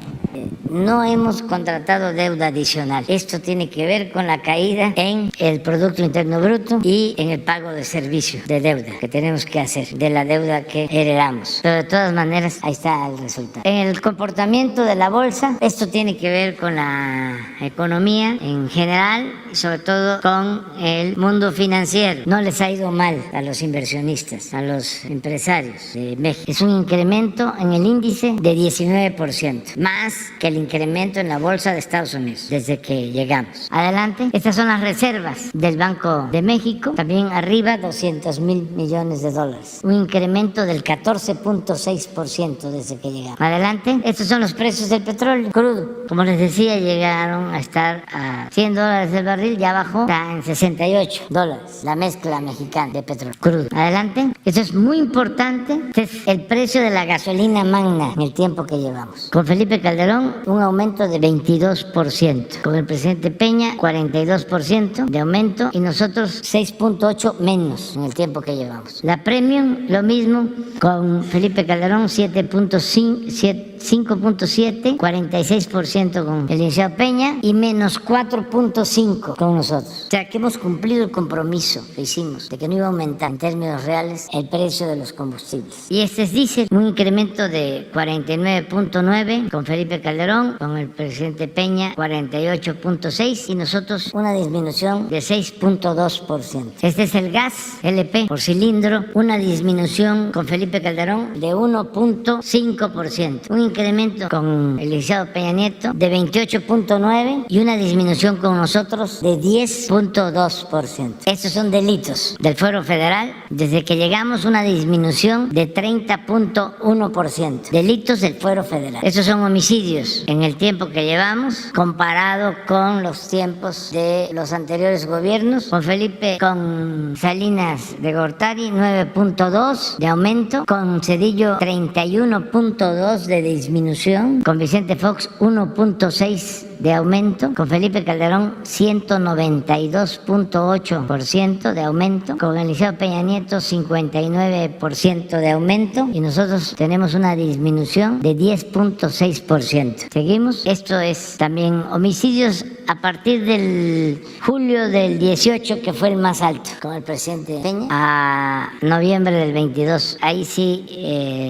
[SPEAKER 1] No hemos contratado deuda adicional. Esto tiene que ver con la caída en el Producto Interno Bruto y en el pago de servicios de deuda que tenemos que hacer, de la deuda que heredamos. Pero de todas maneras, ahí está el resultado. En el comportamiento de la bolsa, esto tiene que ver con la economía en general, sobre todo con el mundo financiero. No les ha ido mal a los inversionistas, a los empresarios de México. Es un incremento en el índice de 19%, más que el incremento en la bolsa de Estados Unidos desde que llegamos. Adelante. Estas son las reservas del Banco de México, también arriba 200,000 millones de dólares, un incremento del 14.6% desde que llegamos. Adelante. Estos son los precios del petróleo crudo. Como les decía, llegaron a estar a $100 el barril, ya bajó, está en $68 la mezcla mexicana de petróleo crudo. Adelante. Esto es muy importante. Este es el precio de la gasolina magna en el tiempo que llevamos. Con Felipe Calderón, un aumento de 22%. Con el presidente Peña, 42% de aumento y nosotros 6.8 menos en el tiempo que llevamos. La Premium, lo mismo, con Felipe Calderón, 5.7, 46% con el licenciado Peña y menos 4.5 con nosotros. O sea, que hemos cumplido el compromiso que hicimos de que no iba a aumentar en términos reales el precio de los combustibles. Y este es diésel, un incremento de 49.9 con Felipe Calderón, con el presidente Peña 48.6 y nosotros una disminución de 6.2%. Este es el gas LP por cilindro, una disminución con Felipe Calderón de 1.5%, un incremento con el licenciado Peña Nieto de 28.9 y una disminución con nosotros de 10.2%. Estos son delitos del Fuero Federal. Desde que llegamos, una disminución de 30.1%. Delitos del Fuero Federal. Estos son homicidios en el tiempo que llevamos, comparado con los tiempos de los anteriores gobiernos. Con Salinas de Gortari, 9.2 de aumento. Con Zedillo, 31.2 de disminución. Con Vicente Fox, 1.6 de aumento, con Felipe Calderón 192.8% de aumento, con Eliseo Peña Nieto 59% de aumento y nosotros tenemos una disminución de 10.6%. ¿Seguimos? Esto es también homicidios a partir del julio del 18, que fue el más alto, con el presidente Peña, a noviembre del 22. Ahí sí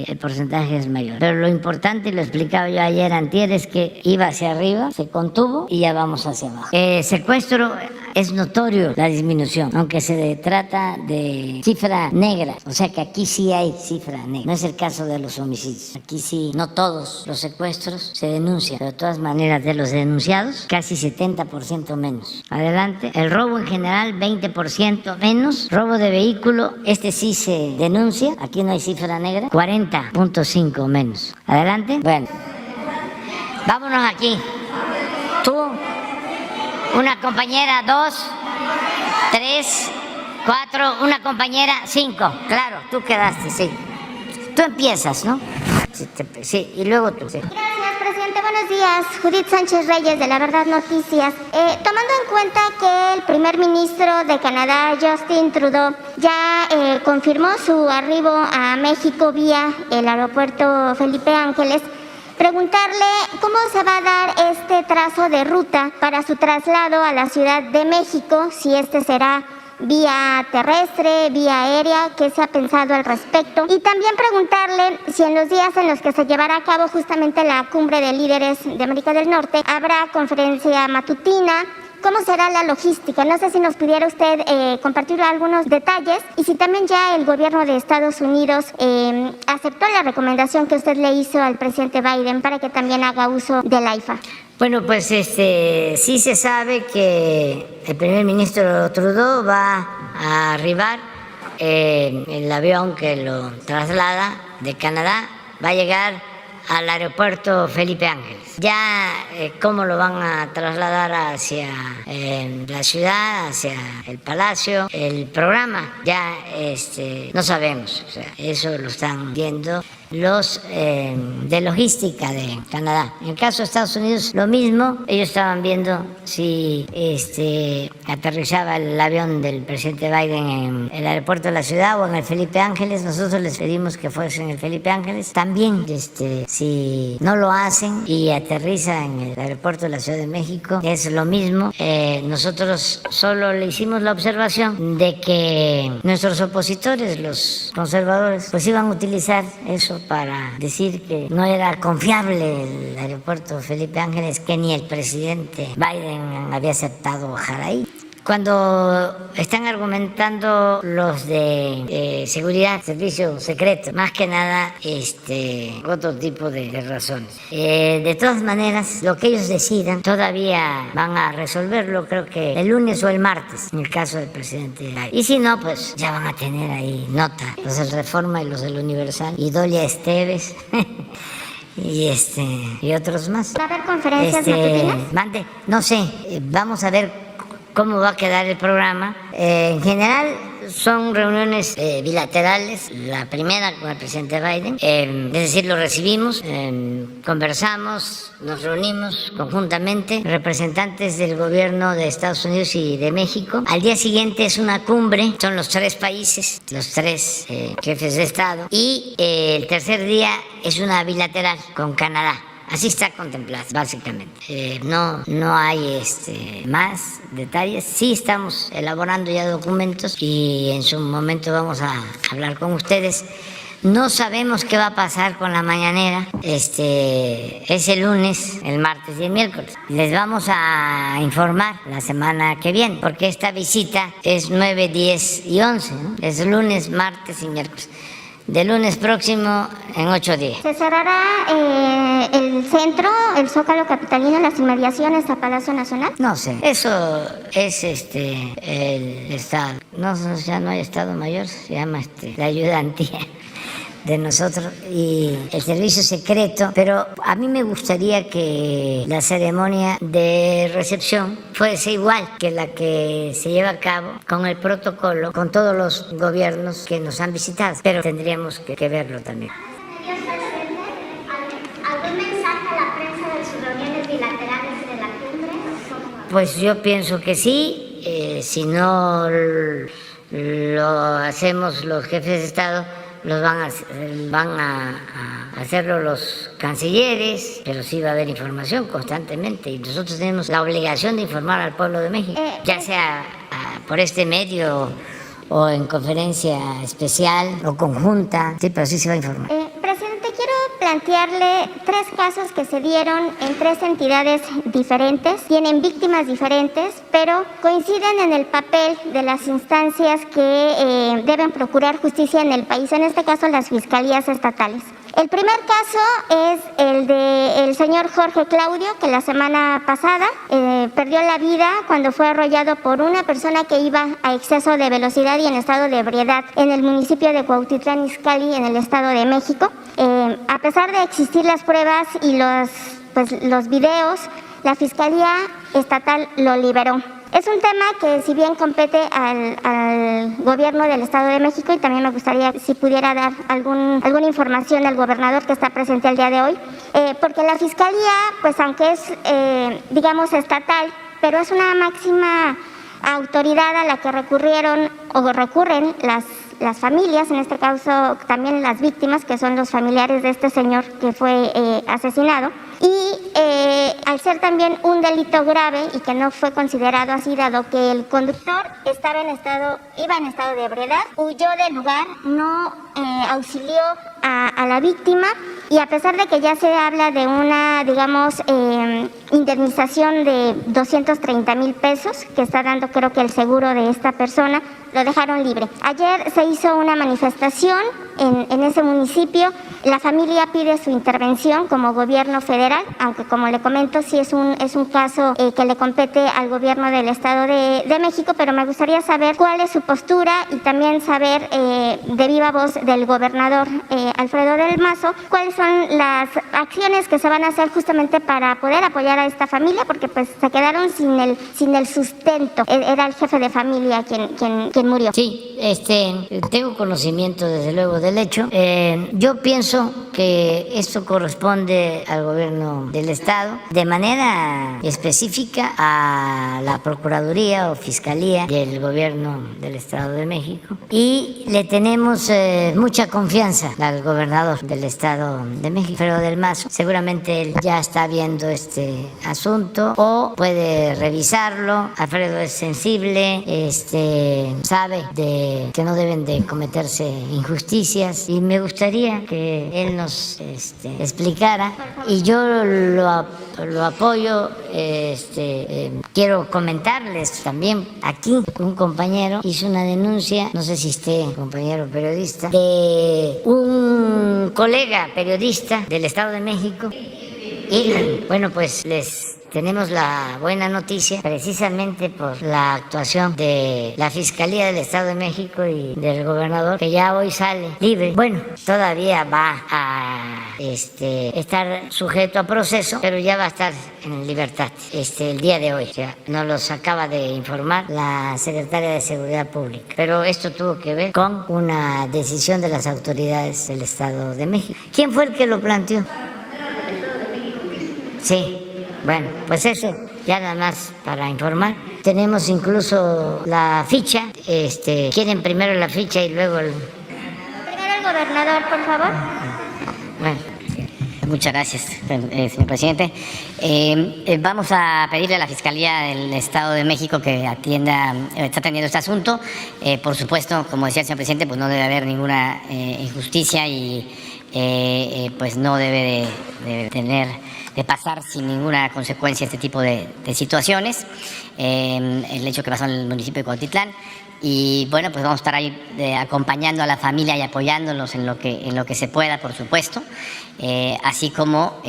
[SPEAKER 1] el porcentaje es mayor. Pero lo importante, y lo explicaba yo ayer antier, es que iba hacia arriba, se contuvo y ya vamos hacia abajo. Secuestro, es notorio la disminución, aunque se trata de cifra negra, o sea que aquí sí hay cifra negra. No es el caso de los homicidios. Aquí sí, no todos los secuestros se denuncian, pero de todas maneras de los denunciados, casi 70% menos. Adelante. El robo en general, 20% menos. Robo de vehículo, este sí se denuncia, aquí no hay cifra negra, 40.5 menos. Adelante. Bueno, vámonos aquí. Tú, una compañera, 2, 3, 4, una compañera, 5. Claro, tú quedaste, sí. Tú empiezas, ¿no? Sí, y luego tú. Sí.
[SPEAKER 3] Gracias, presidente. Buenos días. Judith Sánchez Reyes, de La Verdad Noticias. Tomando en cuenta que el primer ministro de Canadá, Justin Trudeau, ya confirmó su arribo a México vía el aeropuerto Felipe Ángeles, preguntarle cómo se va a dar este trazo de ruta para su traslado a la Ciudad de México, si este será vía terrestre, vía aérea, qué se ha pensado al respecto. Y también preguntarle si en los días en los que se llevará a cabo justamente la cumbre de líderes de América del Norte habrá conferencia matutina. ¿Cómo será la logística? No sé si nos pudiera usted compartir algunos detalles y si también ya el gobierno de Estados Unidos aceptó la recomendación que usted le hizo al presidente Biden para que también haga uso del AIFA.
[SPEAKER 1] Bueno, pues sí se sabe que el primer ministro Trudeau va a arribar, el avión que lo traslada de Canadá va a llegar al aeropuerto Felipe Ángeles. Ya cómo lo van a trasladar hacia la ciudad, hacia el palacio, el programa, ya no sabemos, o sea, eso lo están viendo los de logística de Canadá. En el caso de Estados Unidos, lo mismo, ellos estaban viendo si aterrizaba el avión del presidente Biden en el aeropuerto de la ciudad o en el Felipe Ángeles. Nosotros les pedimos que fuese en el Felipe Ángeles. También, si no lo hacen y aterriza en el aeropuerto de la Ciudad de México, es lo mismo. Nosotros solo le hicimos la observación de que nuestros opositores, los conservadores, pues iban a utilizar eso para decir que no era confiable el aeropuerto Felipe Ángeles, que ni el presidente Biden había aceptado bajar ahí. Cuando están argumentando los de seguridad, servicio secreto, más que nada otro tipo de razones. De todas maneras, lo que ellos decidan todavía van a resolverlo, creo que el lunes o el martes, en el caso del presidente Biden. Y si no, pues ya van a tener ahí nota, los del Reforma y los del Universal, y Dolia Esteves. y otros más.
[SPEAKER 3] ¿Va a haber conferencias matutinas?
[SPEAKER 1] No sé, vamos a ver cómo va a quedar el programa. En general son reuniones bilaterales, la primera con el presidente Biden, es decir, lo recibimos, conversamos, nos reunimos conjuntamente, representantes del gobierno de Estados Unidos y de México. Al día siguiente es una cumbre, son los 3 países, los 3 jefes de Estado, y el tercer día es una bilateral con Canadá. Así está contemplado, básicamente. No hay más detalles. Sí estamos elaborando ya documentos y en su momento vamos a hablar con ustedes. No sabemos qué va a pasar con la mañanera. Es el lunes, el martes y el miércoles. Les vamos a informar la semana que viene, porque esta visita es 9, 10 y 11, ¿no? Es lunes, martes y miércoles. De lunes próximo en 8 días.
[SPEAKER 3] ¿Se cerrará el centro, el Zócalo capitalino, las inmediaciones a Palacio Nacional?
[SPEAKER 1] No sé, eso es el Estado. No, ya no hay Estado Mayor, se llama la ayudantía de nosotros y el servicio secreto, pero a mí me gustaría que la ceremonia de recepción fuese igual que la que se lleva a cabo con el protocolo, con todos los gobiernos que nos han visitado, pero tendríamos que verlo también.
[SPEAKER 3] ¿Algún mensaje a la prensa de sus reuniones bilaterales y de la
[SPEAKER 1] Pues yo pienso que sí, si no lo hacemos los jefes de Estado, van a hacerlo los cancilleres, pero sí va a haber información constantemente y nosotros tenemos la obligación de informar al pueblo de México, ya sea por este medio o en conferencia especial o conjunta, sí, pero sí se va a informar.
[SPEAKER 3] Presidente, quiero plantearle 3 casos que se dieron en 3 entidades diferentes, tienen víctimas diferentes, pero coinciden en el papel de las instancias que deben procurar justicia en el país, en este caso las fiscalías estatales. El primer caso es el del señor Jorge Claudio, que la semana pasada perdió la vida cuando fue arrollado por una persona que iba a exceso de velocidad y en estado de ebriedad en el municipio de Cuautitlán Izcalli, en el Estado de México. A pesar de existir las pruebas y los videos, la Fiscalía Estatal lo liberó. Es un tema que si bien compete al gobierno del Estado de México, y también me gustaría si pudiera dar alguna información al gobernador que está presente el día de hoy, porque la Fiscalía, pues aunque es, digamos, estatal, pero es una máxima autoridad a la que recurren las familias, en este caso también las víctimas, que son los familiares de este señor que fue asesinado. Y al ser también un delito grave y que no fue considerado así, dado que el conductor iba en estado de ebriedad, huyó del lugar, no auxilió a la víctima, y a pesar de que ya se habla de una, digamos, indemnización de 230,000 pesos que está dando, creo que el seguro de esta persona, lo dejaron libre. Ayer se hizo una manifestación en ese municipio. La familia pide su intervención como gobierno federal, aunque como le comento, sí es un caso que le compete al gobierno del Estado de México, pero me gustaría saber cuál es su postura y también saber de viva voz del gobernador Alfredo del Mazo cuáles son las acciones que se van a hacer justamente para poder apoyar a esta familia, porque pues se quedaron sin el sustento. Era el jefe de familia quien murió.
[SPEAKER 1] Sí, tengo conocimiento desde luego del hecho. Yo pienso que esto corresponde al gobierno del Estado, de manera específica a la Procuraduría o Fiscalía del gobierno del Estado de México, y le tenemos mucha confianza al gobernador del Estado de México, Alfredo del Mazo. Seguramente él ya está viendo este asunto o puede revisarlo. Alfredo es sensible, sabe que no deben de cometerse injusticias, y me gustaría que él nos explicara, y yo lo apoyo. Quiero comentarles también, aquí un compañero hizo una denuncia, no sé si esté compañero periodista, de un colega periodista del Estado de México, y bueno, pues tenemos la buena noticia, precisamente por la actuación de la Fiscalía del Estado de México y del gobernador, que ya hoy sale libre. Bueno, todavía va a estar sujeto a proceso, pero ya va a estar en libertad el día de hoy. Ya nos los acaba de informar la secretaria de Seguridad Pública. Pero esto tuvo que ver con una decisión de las autoridades del Estado de México. ¿Quién fue el que lo planteó? Sí. Bueno, pues eso, ya nada más para informar. Tenemos incluso la ficha. ¿Quieren primero la ficha y luego el...?
[SPEAKER 3] Primero el gobernador, por favor.
[SPEAKER 5] Bueno, muchas gracias, señor presidente. Vamos a pedirle a la Fiscalía del Estado de México que está atendiendo este asunto. Por supuesto, como decía el señor presidente, pues no debe haber ninguna injusticia y pues no debe de pasar sin ninguna consecuencia este tipo de situaciones. El hecho que pasó en el municipio de Cuautitlán. Y bueno, pues vamos a estar ahí acompañando a la familia y apoyándolos en lo que se pueda, por supuesto. Así como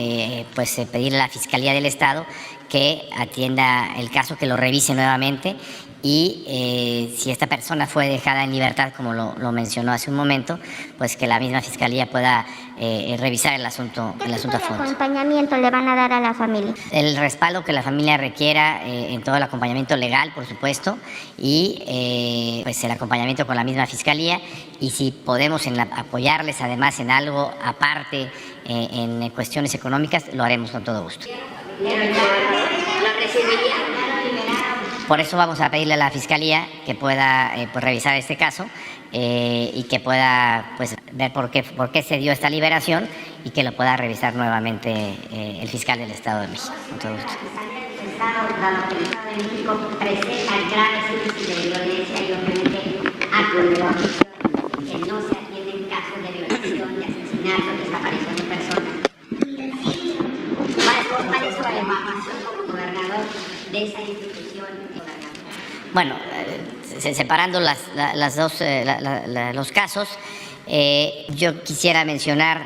[SPEAKER 5] pues pedirle a la Fiscalía del Estado que atienda el caso, que lo revise nuevamente, y si esta persona fue dejada en libertad, como lo mencionó hace un momento, pues que la misma Fiscalía pueda revisar el asunto a fondo.
[SPEAKER 3] ¿Qué acompañamiento le van a dar a la familia?
[SPEAKER 5] El respaldo que la familia requiera en todo el acompañamiento legal, por supuesto, y pues el acompañamiento con la misma Fiscalía, y si podemos apoyarles además en algo aparte en cuestiones económicas, lo haremos con todo gusto.
[SPEAKER 1] ¿Lo recibiría?
[SPEAKER 5] Por eso vamos a pedirle a la Fiscalía que pueda pues, revisar este caso y que pueda pues, ver por qué se dio esta liberación y que lo pueda revisar nuevamente el fiscal del Estado de México. Con todo gusto.
[SPEAKER 6] El Estado de México presenta graves índices de violencia y obviamente actos de violación que no se atienden casos de violación, de asesinato, de desaparición de personas. ¿Cuál es su evaluación como gobernador de esa institución?
[SPEAKER 5] Bueno, separando los casos, yo quisiera mencionar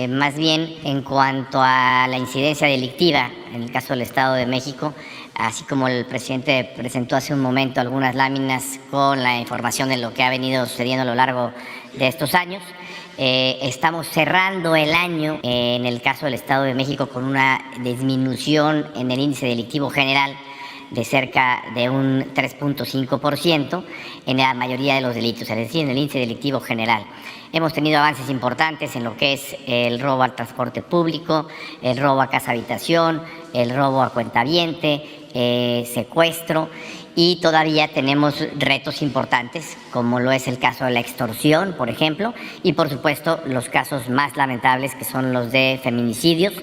[SPEAKER 5] más bien en cuanto a la incidencia delictiva en el caso del Estado de México, así como el presidente presentó hace un momento algunas láminas con la información de lo que ha venido sucediendo a lo largo de estos años. Estamos cerrando el año en el caso del Estado de México con una disminución en el índice delictivo general de cerca de un 3.5% en la mayoría de los delitos, es decir, en el índice delictivo general. Hemos tenido avances importantes en lo que es el robo al transporte público, el robo a casa habitación, el robo a cuentaviente, secuestro, y todavía tenemos retos importantes, como lo es el caso de la extorsión, por ejemplo, y por supuesto los casos más lamentables que son los de feminicidios,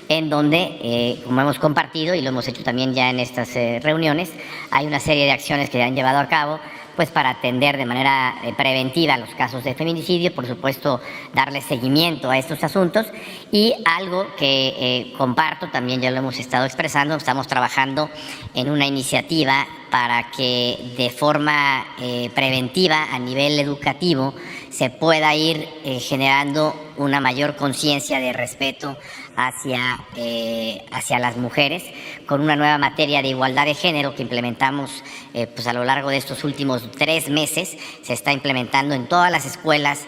[SPEAKER 5] en donde, como hemos compartido y lo hemos hecho también ya en estas reuniones, hay una serie de acciones que se han llevado a cabo pues para atender de manera preventiva los casos de feminicidio, por supuesto darle seguimiento a estos asuntos, y algo que comparto, también ya lo hemos estado expresando, estamos trabajando en una iniciativa para que de forma preventiva a nivel educativo se pueda ir generando una mayor conciencia de respeto hacia las mujeres, con una nueva materia de igualdad de género que implementamos pues a lo largo de estos últimos 3 meses. Se está implementando en todas las escuelas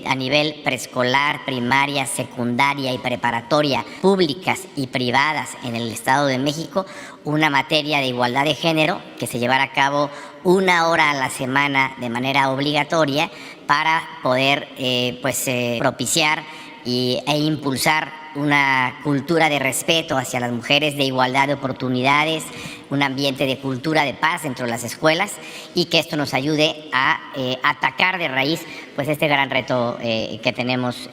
[SPEAKER 5] a nivel preescolar, primaria, secundaria y preparatoria, públicas y privadas en el Estado de México, una materia de igualdad de género que se llevará a cabo 1 hora a la semana de manera obligatoria para poder propiciar e impulsar una cultura de respeto hacia las mujeres, de igualdad de oportunidades, un ambiente de cultura de paz dentro de las escuelas, y que esto nos ayude a atacar de raíz pues este gran reto que tenemos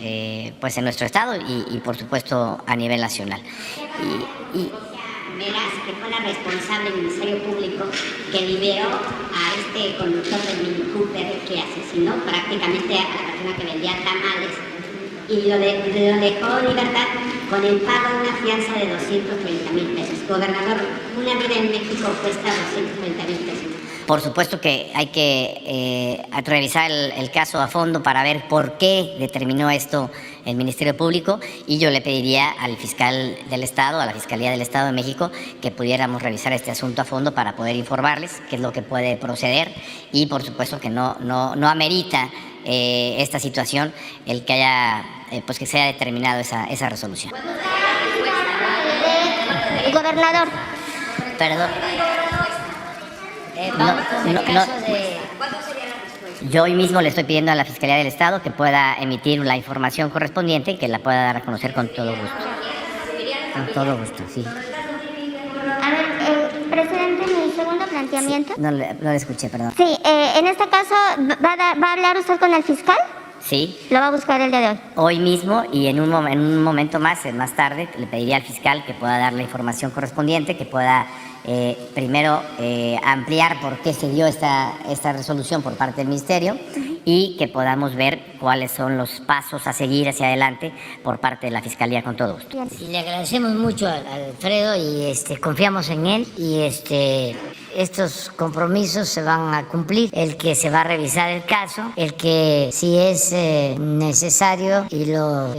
[SPEAKER 5] pues en nuestro estado y por supuesto a nivel nacional.
[SPEAKER 6] Verás que fue la responsable del Ministerio Público que liberó a este conductor del Mini Cooper que asesinó prácticamente a la persona que vendía tamales, y lo dejó en libertad con el pago de una fianza de 230,000 pesos. Gobernador, una vida en México cuesta 230,000 pesos.
[SPEAKER 5] Por supuesto que hay que revisar el caso a fondo para ver por qué determinó esto el Ministerio Público, y yo le pediría al fiscal del Estado, a la Fiscalía del Estado de México, que pudiéramos revisar este asunto a fondo para poder informarles qué es lo que puede proceder, y por supuesto que no amerita esta situación el que haya que se haya determinado esa resolución.
[SPEAKER 3] Gobernador.
[SPEAKER 5] Perdón. Yo hoy mismo le estoy pidiendo a la Fiscalía del Estado que pueda emitir la información correspondiente y que la pueda dar a conocer con todo gusto. Con todo gusto, sí.
[SPEAKER 3] A ver, presidente, mi segundo planteamiento.
[SPEAKER 5] Sí, no lo escuché, perdón.
[SPEAKER 3] Sí, en este caso, ¿va a hablar usted con el fiscal?
[SPEAKER 5] Sí.
[SPEAKER 3] Lo va a buscar el día de hoy.
[SPEAKER 5] Hoy mismo, y en un momento más tarde, le pediría al fiscal que pueda dar la información correspondiente, que pueda primero ampliar por qué se dio esta resolución por parte del Ministerio, y que podamos ver cuáles son los pasos a seguir hacia adelante por parte de la Fiscalía, con todo gusto.
[SPEAKER 1] Y le agradecemos mucho a Alfredo y confiamos en él, y estos compromisos se van a cumplir, el que se va a revisar el caso, el que si es necesario y lo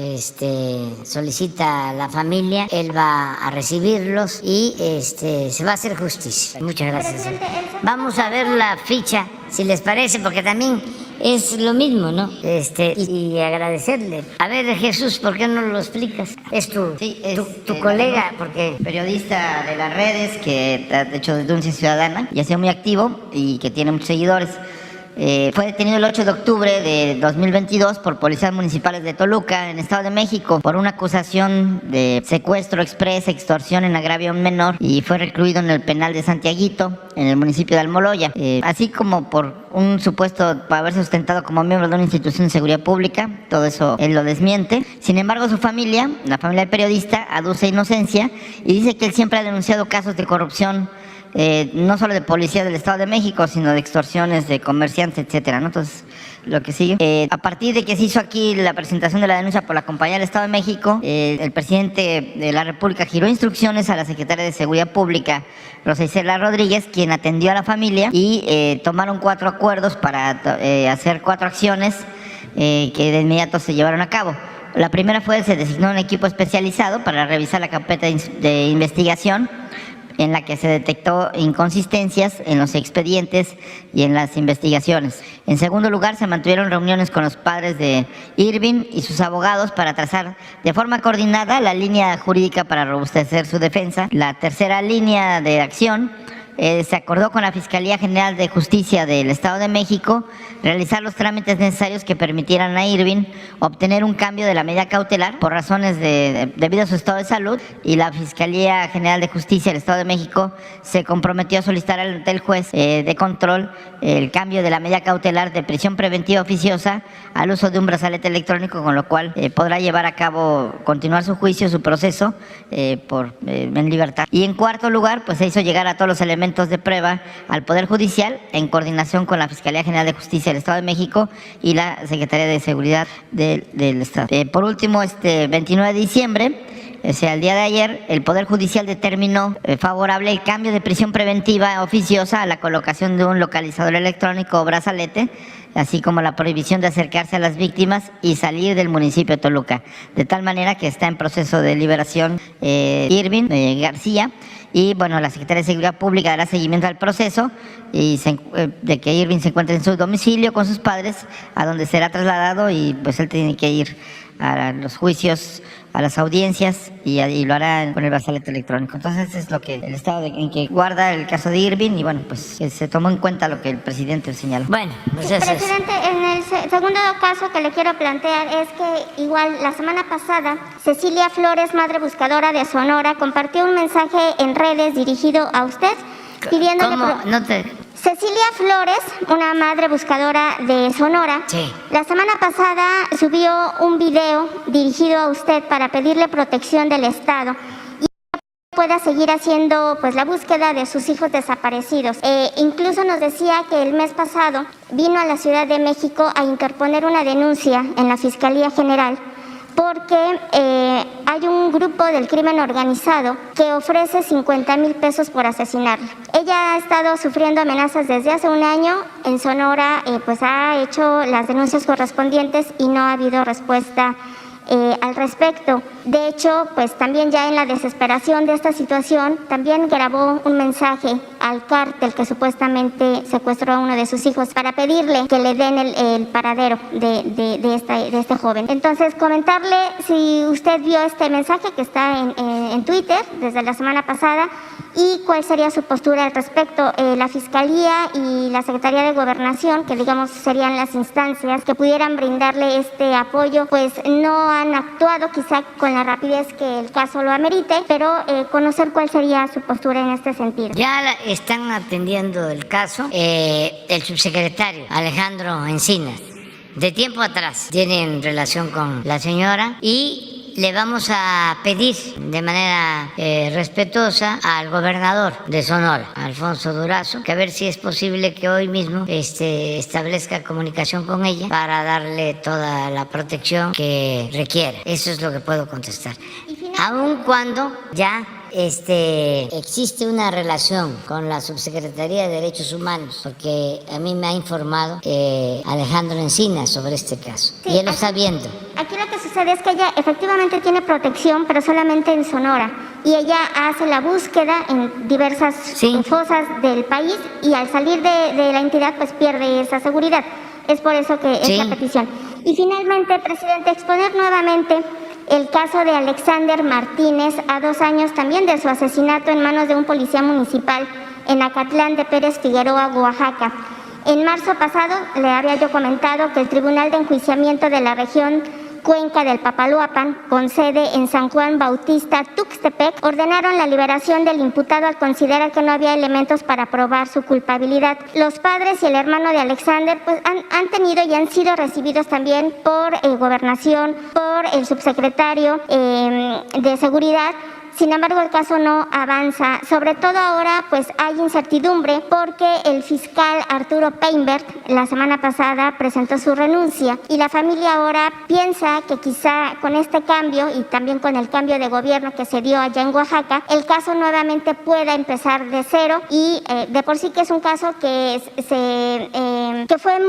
[SPEAKER 1] solicita la familia, él va a recibirlos y se va a hacer justicia. Muchas gracias. Vamos a ver la ficha, si les parece, porque también es lo mismo, ¿no? Y agradecerle. A ver, Jesús, ¿por qué no lo explicas? Es tu colega, porque
[SPEAKER 7] periodista de las redes que ha hecho denuncia ciudadana y ha sido muy activo y que tiene muchos seguidores.
[SPEAKER 1] Fue detenido el 8 de octubre de 2022 por policías municipales de Toluca, en Estado de México, por una acusación de secuestro exprés, extorsión en agravio a un menor, y fue recluido en el penal de Santiaguito, en el municipio de Almoloya, así como por un supuesto por haberse sustentado como miembro de una institución de seguridad pública. Todo eso él lo desmiente. Sin embargo, su familia, la familia del periodista, aduce inocencia y dice que él siempre ha denunciado casos de corrupción, no solo de policía del Estado de México, sino de extorsiones de comerciantes, etcétera, ¿no? Entonces, lo que sigue. A partir de que se hizo aquí la presentación de la denuncia por la compañía del Estado de México, el presidente de la República giró instrucciones a la secretaria de Seguridad Pública, Rosa Isela Rodríguez, quien atendió a la familia, y tomaron 4 acuerdos para hacer 4 acciones que de inmediato se llevaron a cabo. La primera fue: se designó un equipo especializado para revisar la carpeta de investigación, en la que se detectó inconsistencias en los expedientes y en las investigaciones. En segundo lugar, se mantuvieron reuniones con los padres de Irving y sus abogados para trazar de forma coordinada la línea jurídica para robustecer su defensa. La tercera línea de acción: se acordó con la Fiscalía General de Justicia del Estado de México realizar los trámites necesarios que permitieran a Irving obtener un cambio de la medida cautelar por razones debido a su estado de salud, y la Fiscalía General de Justicia del Estado de México se comprometió a solicitar ante el juez de control el cambio de la medida cautelar de prisión preventiva oficiosa al uso de un brazalete electrónico, con lo cual podrá llevar a cabo, continuar su juicio, su proceso en libertad. Y en cuarto lugar, pues se hizo llegar a todos los elementos de prueba al Poder Judicial en coordinación con la Fiscalía General de Justicia del Estado de México y la Secretaría de Seguridad del Estado. Por último, 29 de diciembre, o sea, el día de ayer, el Poder Judicial determinó favorable el cambio de prisión preventiva oficiosa a la colocación de un localizador electrónico o brazalete, así como la prohibición de acercarse a las víctimas y salir del municipio de Toluca. De tal manera que está en proceso de liberación Irving García. Y bueno, la Secretaría de Seguridad Pública dará seguimiento al proceso y de que Irving se encuentre en su domicilio con sus padres, a donde será trasladado, y pues él tiene que ir a los juicios, a las audiencias, y lo hará con el brazalete electrónico. Entonces es lo que el estado en que guarda el caso de Irving, y bueno, pues se tomó en cuenta lo que el presidente señaló. Bueno, pues
[SPEAKER 3] Sí,
[SPEAKER 1] eso es.
[SPEAKER 3] presidente, en el segundo caso que le quiero plantear es que igual la semana pasada Cecilia Flores, madre buscadora de Sonora, compartió un mensaje en redes dirigido a usted pidiéndole...
[SPEAKER 1] ¿Cómo? No te...
[SPEAKER 3] Cecilia Flores, una madre buscadora de Sonora,
[SPEAKER 1] Sí.
[SPEAKER 3] la semana pasada subió un video dirigido a usted para pedirle protección del Estado y pueda seguir haciendo pues la búsqueda de sus hijos desaparecidos. Incluso nos decía que el mes pasado vino a la Ciudad de México a interponer una denuncia en la Fiscalía General porque hay un grupo del crimen organizado que ofrece 50,000 pesos por asesinarla. Ella ha estado sufriendo amenazas desde hace un año. En Sonora pues ha hecho las denuncias correspondientes y no ha habido respuesta al respecto. De hecho, pues también ya en la desesperación de esta situación, también grabó un mensaje al cártel que supuestamente secuestró a uno de sus hijos para pedirle que le den el paradero de este joven. Entonces, comentarle si usted vio este mensaje que está en Twitter desde la semana pasada y cuál sería su postura al respecto. La Fiscalía y la Secretaría de Gobernación, que digamos serían las instancias que pudieran brindarle este apoyo, pues no han actuado quizá con la rapidez que el caso lo amerite, pero conocer cuál sería su postura en este sentido.
[SPEAKER 1] Ya están atendiendo el caso el subsecretario Alejandro Encinas. De tiempo atrás tienen relación con la señora, y le vamos a pedir de manera respetuosa al gobernador de Sonora, Alfonso Durazo, que a ver si es posible que hoy mismo establezca comunicación con ella para darle toda la protección que requiere. Eso es lo que puedo contestar. Aun cuando ya existe una relación con la Subsecretaría de Derechos Humanos, porque a mí me ha informado Alejandro Encinas sobre este caso,
[SPEAKER 3] Sí,
[SPEAKER 1] y él lo está viendo.
[SPEAKER 3] Aquí lo que sucede es que ella efectivamente tiene protección, pero solamente en Sonora. Y ella hace la búsqueda en diversas fosas del país, y al salir de la entidad pues pierde esa seguridad. Es por eso que es la petición. Y finalmente, presidente, exponer nuevamente el caso de Alexander Martínez, a 2 años también de su asesinato en manos de un policía municipal en Acatlán de Pérez Figueroa, Oaxaca. En marzo pasado le había yo comentado que el Tribunal de Enjuiciamiento de la región Cuenca del Papaloapan, con sede en San Juan Bautista, Tuxtepec, ordenaron la liberación del imputado al considerar que no había elementos para probar su culpabilidad. Los padres y el hermano de Alexander pues, han tenido y han sido recibidos también por Gobernación, por el subsecretario de Seguridad. Sin embargo, el caso no avanza. Sobre todo ahora, pues hay incertidumbre porque el fiscal Arturo Peinbert la semana pasada presentó su renuncia y la familia ahora piensa que quizá con este cambio y también con el cambio de gobierno que se dio allá en Oaxaca, el caso nuevamente pueda empezar de cero y de por sí que es un caso que fue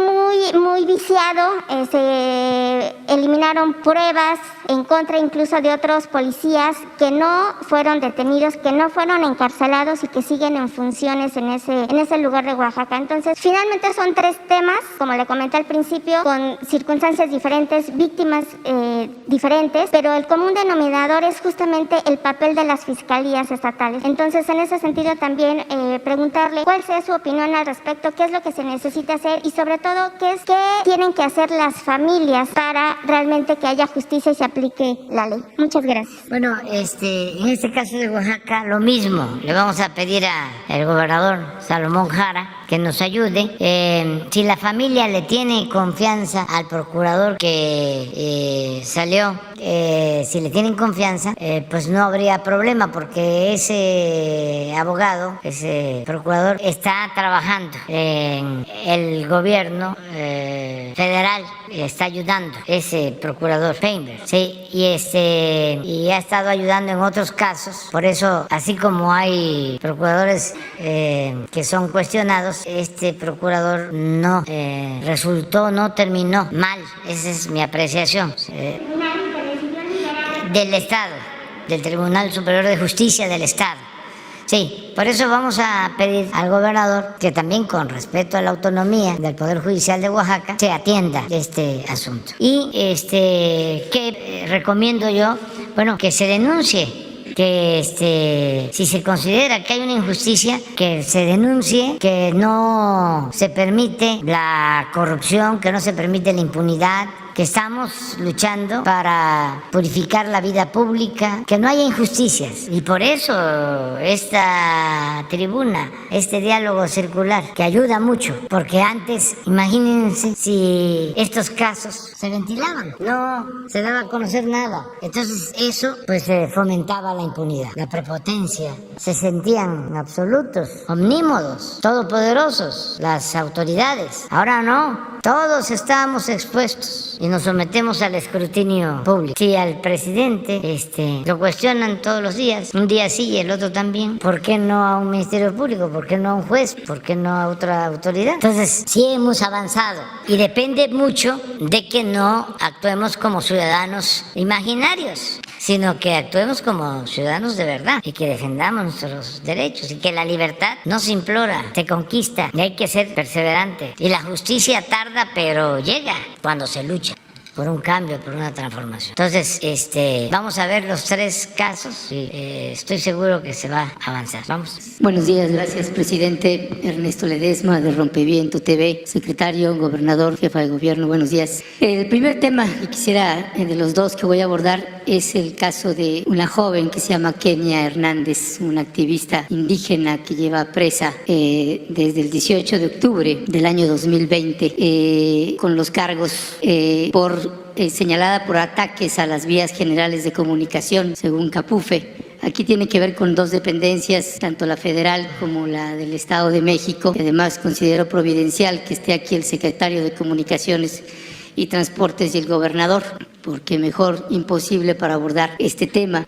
[SPEAKER 3] muy viciado. Se eliminaron pruebas en contra incluso de otros policías que no fueron detenidos, que no fueron encarcelados y que siguen en funciones en ese lugar de Oaxaca. Entonces, finalmente son 3 temas, como le comenté al principio, con circunstancias diferentes, víctimas diferentes, pero el común denominador es justamente el papel de las fiscalías estatales. Entonces, en ese sentido también preguntarle cuál sea su opinión al respecto, qué es lo que se necesita hacer y sobre todo qué tienen que hacer las familias para realmente que haya justicia y se aplique la ley. Muchas gracias.
[SPEAKER 1] Bueno, en este caso de Oaxaca, lo mismo. Le vamos a pedir al gobernador Salomón Jara que nos ayude. Si la familia le tiene confianza al procurador que salió, si le tienen confianza, pues no habría problema porque ese abogado, ese procurador, está trabajando en el gobierno federal, está ayudando ese procurador Peinbert, sí, y ha estado ayudando en otros casos. Por eso, así como hay procuradores que son cuestionados, este procurador no terminó mal. Esa es mi apreciación. Del Estado, del Tribunal Superior de Justicia del Estado. Sí, por eso vamos a pedir al gobernador que también con respeto a la autonomía del Poder Judicial de Oaxaca se atienda este asunto. Y ¿qué recomiendo yo? Bueno, que se denuncie, que si se considera que hay una injusticia, que se denuncie, que no se permite la corrupción, que no se permite la impunidad, que estamos luchando para purificar la vida pública, que no haya injusticias. Y por eso esta tribuna, este diálogo circular, que ayuda mucho, porque antes, imagínense si estos casos se ventilaban, no se daba a conocer nada. Entonces eso pues fomentaba la impunidad, la prepotencia. Se sentían absolutos, omnímodos, todopoderosos las autoridades. Ahora no, todos estamos expuestos y nos sometemos al escrutinio público. Si al presidente lo cuestionan todos los días, un día sí y el otro también, ¿por qué no a un ministerio público? ¿Por qué no a un juez? ¿Por qué no a otra autoridad? Entonces, sí hemos avanzado y depende mucho de que no actuemos como ciudadanos imaginarios, sino que actuemos como ciudadanos de verdad y que defendamos nuestros derechos y que la libertad no se implora, se conquista y hay que ser perseverante. Y la justicia tarda, pero llega cuando se lucha por un cambio, por una transformación. Entonces, vamos a ver los 3 casos y estoy seguro que se va a avanzar. Vamos.
[SPEAKER 7] Buenos días, gracias, presidente. Ernesto Ledesma, de Rompeviento TV, secretario, gobernador, jefa de gobierno, buenos días. El primer tema que quisiera, de los 2 que voy a abordar, es el caso de una joven que se llama Kenia Hernández, una activista indígena que lleva presa desde el 18 de octubre del año 2020 con los cargos señalada por ataques a las vías generales de comunicación, según Capufe. Aquí tiene que ver con 2 dependencias, tanto la federal como la del Estado de México. Además, considero providencial que esté aquí el secretario de Comunicaciones y Transportes y el gobernador, porque mejor imposible para abordar este tema.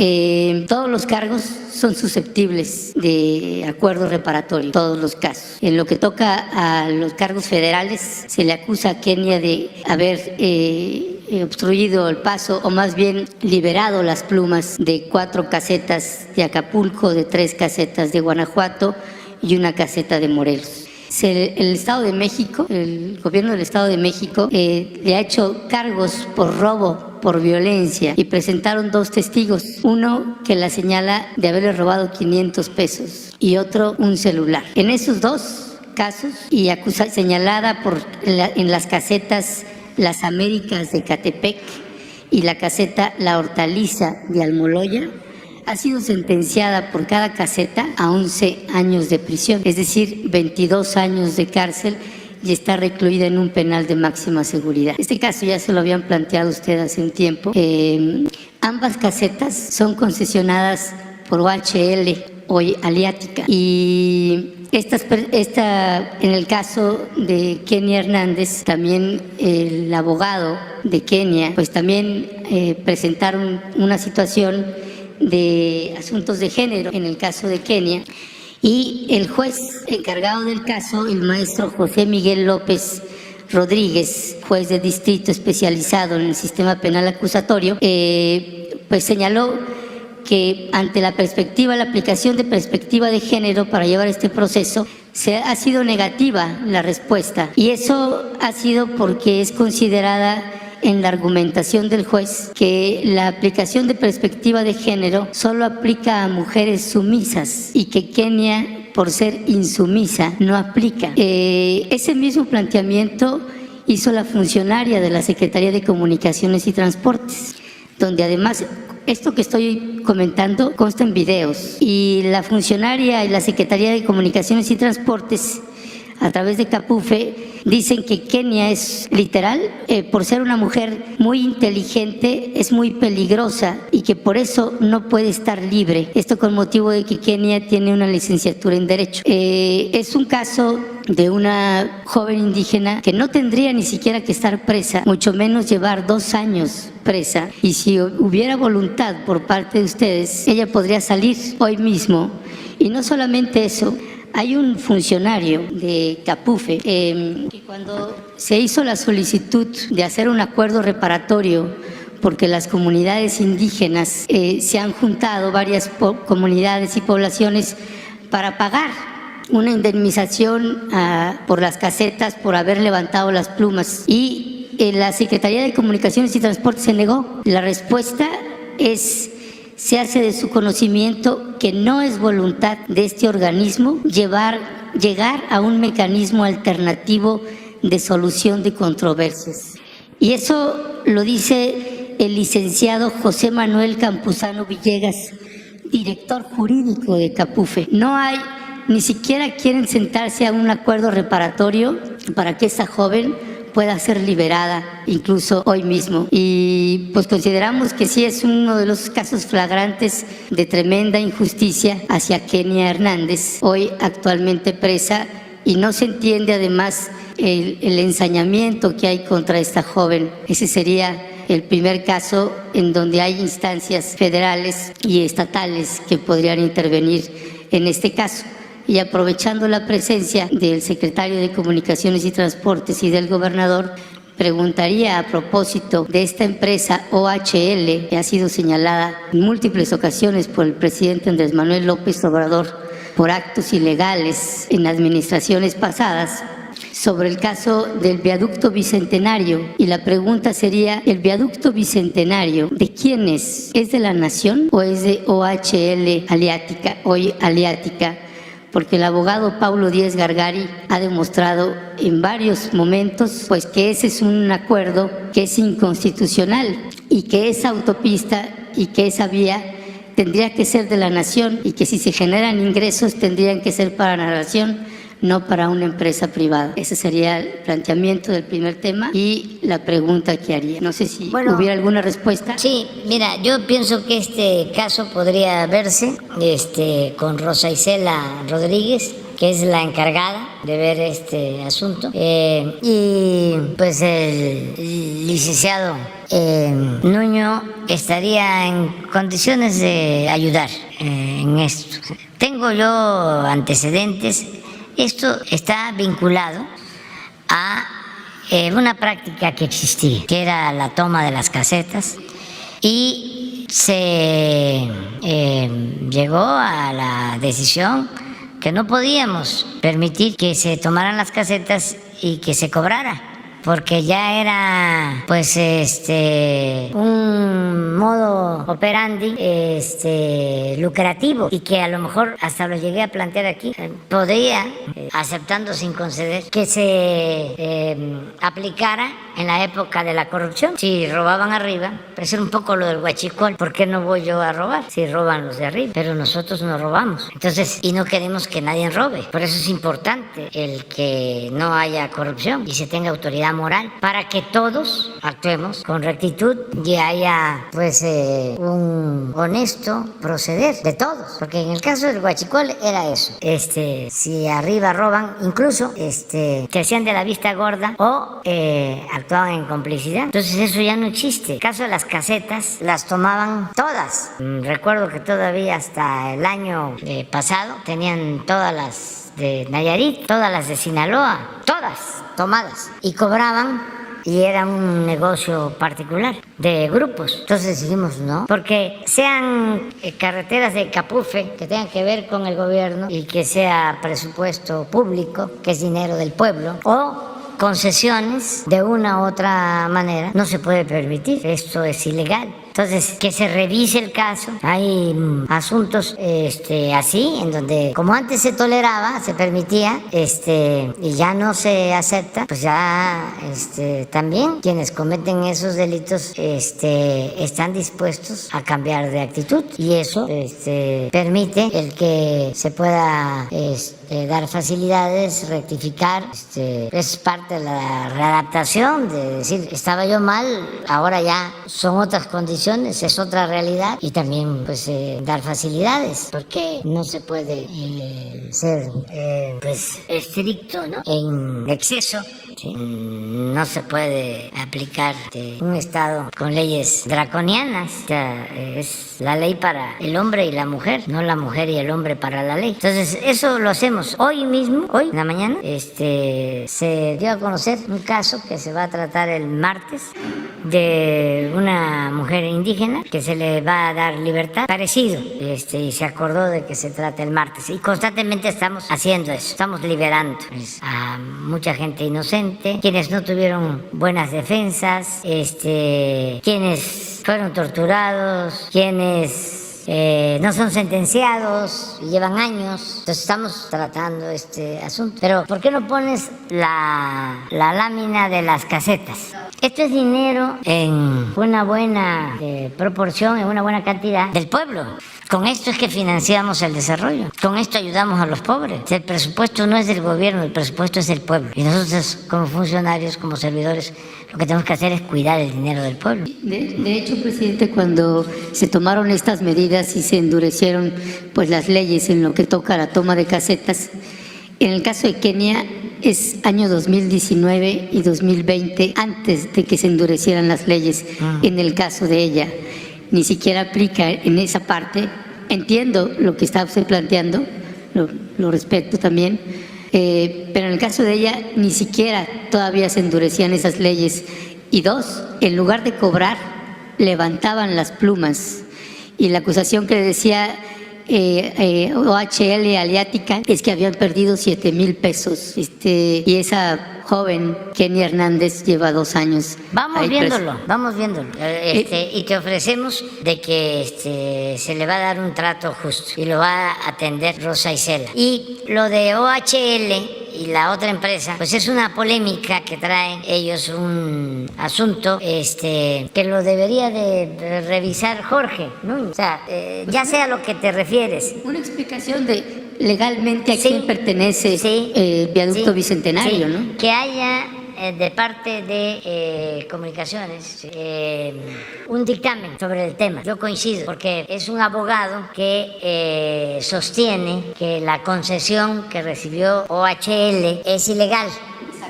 [SPEAKER 7] Todos los cargos son susceptibles de acuerdo reparatorio, todos los casos. En lo que toca a los cargos federales, se le acusa a Kenia de haber obstruido el paso, o más bien liberado las plumas de 4 casetas de Acapulco, de 3 casetas de Guanajuato y una caseta de Morelos. El Estado de México, el gobierno del Estado de México le ha hecho cargos por robo, por violencia, y presentaron 2 testigos, uno que la señala de haberle robado 500 pesos y otro un celular. En esos 2 casos y señalada en las casetas Las Américas de Catepec y la caseta La Hortaliza de Almoloya, ha sido sentenciada por cada caseta a 11 años de prisión, es decir, 22 años de cárcel, y está recluida en un penal de máxima seguridad. Este caso ya se lo habían planteado usted hace un tiempo. Ambas casetas son concesionadas por OHL, hoy Aliática, y en el caso de Kenia Hernández, también el abogado de Kenia, pues también presentaron una situación de asuntos de género en el caso de Kenia, y el juez encargado del caso, el maestro José Miguel López Rodríguez, juez de distrito especializado en el sistema penal acusatorio, pues señaló que ante la aplicación de perspectiva de género para llevar este proceso, ha sido negativa la respuesta, y eso ha sido porque es considerada en la argumentación del juez que la aplicación de perspectiva de género solo aplica a mujeres sumisas y que Kenia, por ser insumisa, no aplica. Ese mismo planteamiento hizo la funcionaria de la Secretaría de Comunicaciones y Transportes, donde además esto que estoy comentando consta en videos, y la funcionaria y la Secretaría de Comunicaciones y Transportes, a través de Capufe, dicen que Kenia es literal, por ser una mujer muy inteligente, es muy peligrosa y que por eso no puede estar libre. Esto con motivo de que Kenia tiene una licenciatura en Derecho. Es un caso de una joven indígena que no tendría ni siquiera que estar presa, mucho menos llevar 2 años presa, y si hubiera voluntad por parte de ustedes, ella podría salir hoy mismo. Y no solamente eso, hay un funcionario de Capufe que cuando se hizo la solicitud de hacer un acuerdo reparatorio, porque las comunidades indígenas se han juntado, varias comunidades y poblaciones, para pagar una indemnización por las casetas por haber levantado las plumas, y la Secretaría de Comunicaciones y Transportes se negó. La respuesta se hace de su conocimiento que no es voluntad de este organismo llegar a un mecanismo alternativo de solución de controversias. Y eso lo dice el licenciado José Manuel Campuzano Villegas, director jurídico de Capufe. Ni siquiera quieren sentarse a un acuerdo reparatorio para que esta joven pueda ser liberada incluso hoy mismo. Y pues consideramos que sí es uno de los casos flagrantes de tremenda injusticia hacia Kenia Hernández, hoy actualmente presa, y no se entiende además el ensañamiento que hay contra esta joven. Ese sería el primer caso en donde hay instancias federales y estatales que podrían intervenir en este caso. Y aprovechando la presencia del secretario de Comunicaciones y Transportes y del gobernador, preguntaría a propósito de esta empresa OHL, que ha sido señalada en múltiples ocasiones por el presidente Andrés Manuel López Obrador por actos ilegales en administraciones pasadas, sobre el caso del viaducto Bicentenario. Y la pregunta sería, ¿el viaducto Bicentenario de quién es? ¿Es de la Nación o es de OHL Aliática, hoy Aliática? Porque el abogado Paulo Díez Gargari ha demostrado en varios momentos pues que ese es un acuerdo que es inconstitucional, y que esa autopista y que esa vía tendría que ser de la Nación, y que si se generan ingresos tendrían que ser para la Nación, no para una empresa privada. Ese sería el planteamiento del primer tema y la pregunta que haría. No sé si hubiera alguna respuesta.
[SPEAKER 1] Sí, mira, yo pienso que este caso podría verse con Rosa Isela Rodríguez, que es la encargada de ver este asunto, y pues el licenciado Nuño estaría en condiciones de ayudar en esto. Tengo yo antecedentes. Esto está vinculado a una práctica que existía, que era la toma de las casetas, y se llegó a la decisión que no podíamos permitir que se tomaran las casetas y que se cobrara porque ya era pues un modo operandi lucrativo, y que a lo mejor hasta lo llegué a plantear aquí, podría, aceptando sin conceder, que se aplicara en la época de la corrupción. Si robaban arriba, pues era un poco lo del huachicol. ¿Por qué no voy yo a robar si roban los de arriba? Pero nosotros no robamos. Entonces, y no queremos que nadie robe. Por eso es importante el que no haya corrupción y se tenga autoridad moral, para que todos actuemos con rectitud y haya pues un honesto proceder de todos. Porque en el caso del huachicol era eso. Si arriba roban, incluso se hacían de la vista gorda o actuaban en complicidad. Entonces eso ya no existe. El caso de las casetas, las tomaban todas. Recuerdo que todavía hasta el año pasado tenían todas las de Nayarit, todas las de Sinaloa, todas tomadas, y cobraban, y era un negocio particular de grupos. Entonces dijimos no, porque sean carreteras de Capufe que tengan que ver con el gobierno y que sea presupuesto público, que es dinero del pueblo, o concesiones de una u otra manera, no se puede permitir. Esto es ilegal. Entonces, que se revise el caso. Hay asuntos así, en donde, como antes se toleraba, se permitía, y ya no se acepta, pues ya también quienes cometen esos delitos están dispuestos a cambiar de actitud, y eso permite el que se pueda dar facilidades, rectificar. Es parte de la readaptación, de decir, estaba yo mal, ahora ya son otras condiciones, es otra realidad, y también pues dar facilidades, porque no se puede ser pues estricto, ¿no?, en exceso. ¿Sí? No se puede aplicar un Estado con leyes draconianas. O sea, es la ley para el hombre y la mujer, no la mujer y el hombre para la ley. Entonces eso lo hacemos hoy mismo, hoy en la mañana. Se dio a conocer un caso que se va a tratar el martes, de una mujer indígena que se le va a dar libertad, parecido, y se acordó de que se trata el martes, y constantemente estamos haciendo eso, estamos liberando a mucha gente inocente, quienes no tuvieron buenas defensas, quienes fueron torturados, quienes no son sentenciados y llevan años. Entonces estamos tratando este asunto. Pero ¿por qué no pones la lámina de las casetas? Esto es dinero en una buena proporción, en una buena cantidad del pueblo. Con esto es que financiamos el desarrollo, con esto ayudamos a los pobres. El presupuesto no es del gobierno, el presupuesto es del pueblo. Y nosotros, como funcionarios, como servidores, lo que tenemos que hacer es cuidar el dinero del pueblo.
[SPEAKER 7] De hecho, presidente, cuando se tomaron estas medidas y se endurecieron pues las leyes en lo que toca a la toma de casetas, en el caso de Kenia es año 2019 y 2020, antes de que se endurecieran las leyes. En el caso de ella, ni siquiera aplica en esa parte. Entiendo lo que está usted planteando, lo respeto también, pero en el caso de ella ni siquiera todavía se endurecían esas leyes. Y dos, en lugar de cobrar, levantaban las plumas. Y la acusación que le decía OHL Aliática es que habían perdido 7,000 pesos. Y esa joven, Kenia Hernández, lleva 2 años.
[SPEAKER 1] Vamos viéndolo. Y te ofrecemos de que se le va a dar un trato justo y lo va a atender Rosa Isela. Y lo de OHL y la otra empresa, pues es una polémica que traen ellos, un asunto que lo debería de revisar Jorge, ¿no? O sea, ya sea a lo que te refieres.
[SPEAKER 7] Una explicación de legalmente a quién pertenece el viaducto Bicentenario, ¿no?
[SPEAKER 1] Que haya de parte de Comunicaciones un dictamen sobre el tema. Yo coincido, porque es un abogado que sostiene que la concesión que recibió OHL es ilegal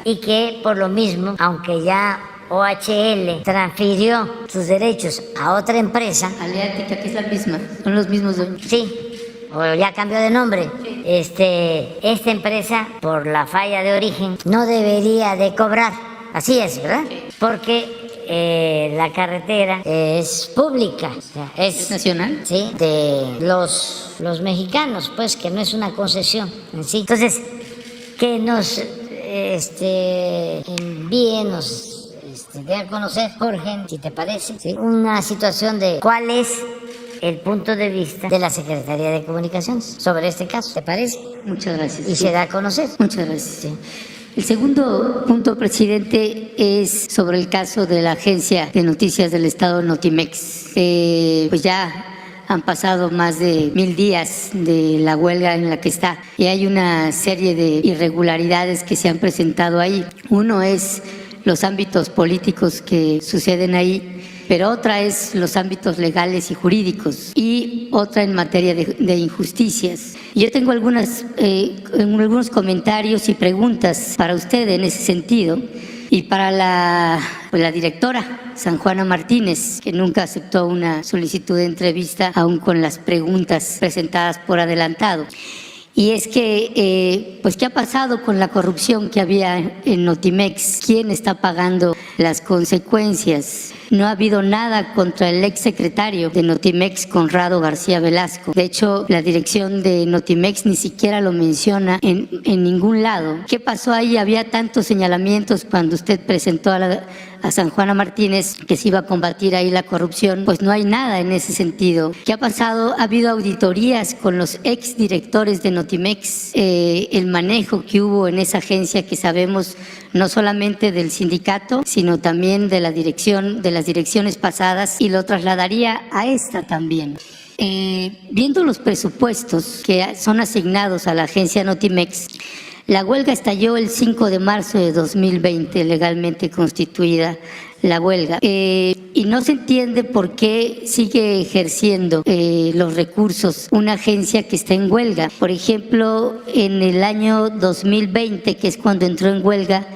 [SPEAKER 1] y que por lo mismo, aunque ya OHL transfirió sus derechos a otra empresa,
[SPEAKER 7] Aliática, que es la misma, son los mismos dueños.
[SPEAKER 1] Sí, o ya cambió de nombre. Esta empresa, por la falla de origen, no debería de cobrar. Así es, ¿verdad? Porque la carretera es pública, o sea, es
[SPEAKER 7] nacional.
[SPEAKER 1] Sí, de los mexicanos, pues, que no es una concesión en sí. Entonces, que nos envíenos, dé a conocer, Jorge, si te parece, ¿sí?, una situación de cuál es el punto de vista de la Secretaría de Comunicaciones sobre este caso, ¿te parece?
[SPEAKER 7] Muchas gracias.
[SPEAKER 1] Y se da a conocer.
[SPEAKER 7] Muchas gracias.
[SPEAKER 1] Sí.
[SPEAKER 7] El segundo punto, presidente, es sobre el caso de la Agencia de Noticias del Estado Notimex. Pues ya han pasado más de 1000 días de la huelga en la que está y hay una serie de irregularidades que se han presentado ahí. Uno es los ámbitos políticos que suceden ahí, pero otra es los ámbitos legales y jurídicos y otra en materia de injusticias. Yo tengo algunos comentarios y preguntas para usted en ese sentido y para la directora San Juana Martínez, que nunca aceptó una solicitud de entrevista aún con las preguntas presentadas por adelantado. Y es que, pues, ¿qué ha pasado con la corrupción que había en Notimex? ¿Quién está pagando las consecuencias? No ha habido nada contra el exsecretario de Notimex, Conrado García Velasco. De hecho, la dirección de Notimex ni siquiera lo menciona en ningún lado. ¿Qué pasó ahí? Había tantos señalamientos cuando usted presentó a San Juana Martínez que se iba a combatir ahí la corrupción. Pues no hay nada en ese sentido. ¿Qué ha pasado? Ha habido auditorías con los exdirectores de Notimex, el manejo que hubo en esa agencia que sabemos no solamente del sindicato, sino también de la dirección, de las direcciones pasadas, y lo trasladaría a esta también. Viendo los presupuestos que son asignados a la agencia Notimex, la huelga estalló el 5 de marzo de 2020, legalmente constituida la huelga. Y no se entiende por qué sigue ejerciendo los recursos una agencia que está en huelga. Por ejemplo, en el año 2020, que es cuando entró en huelga,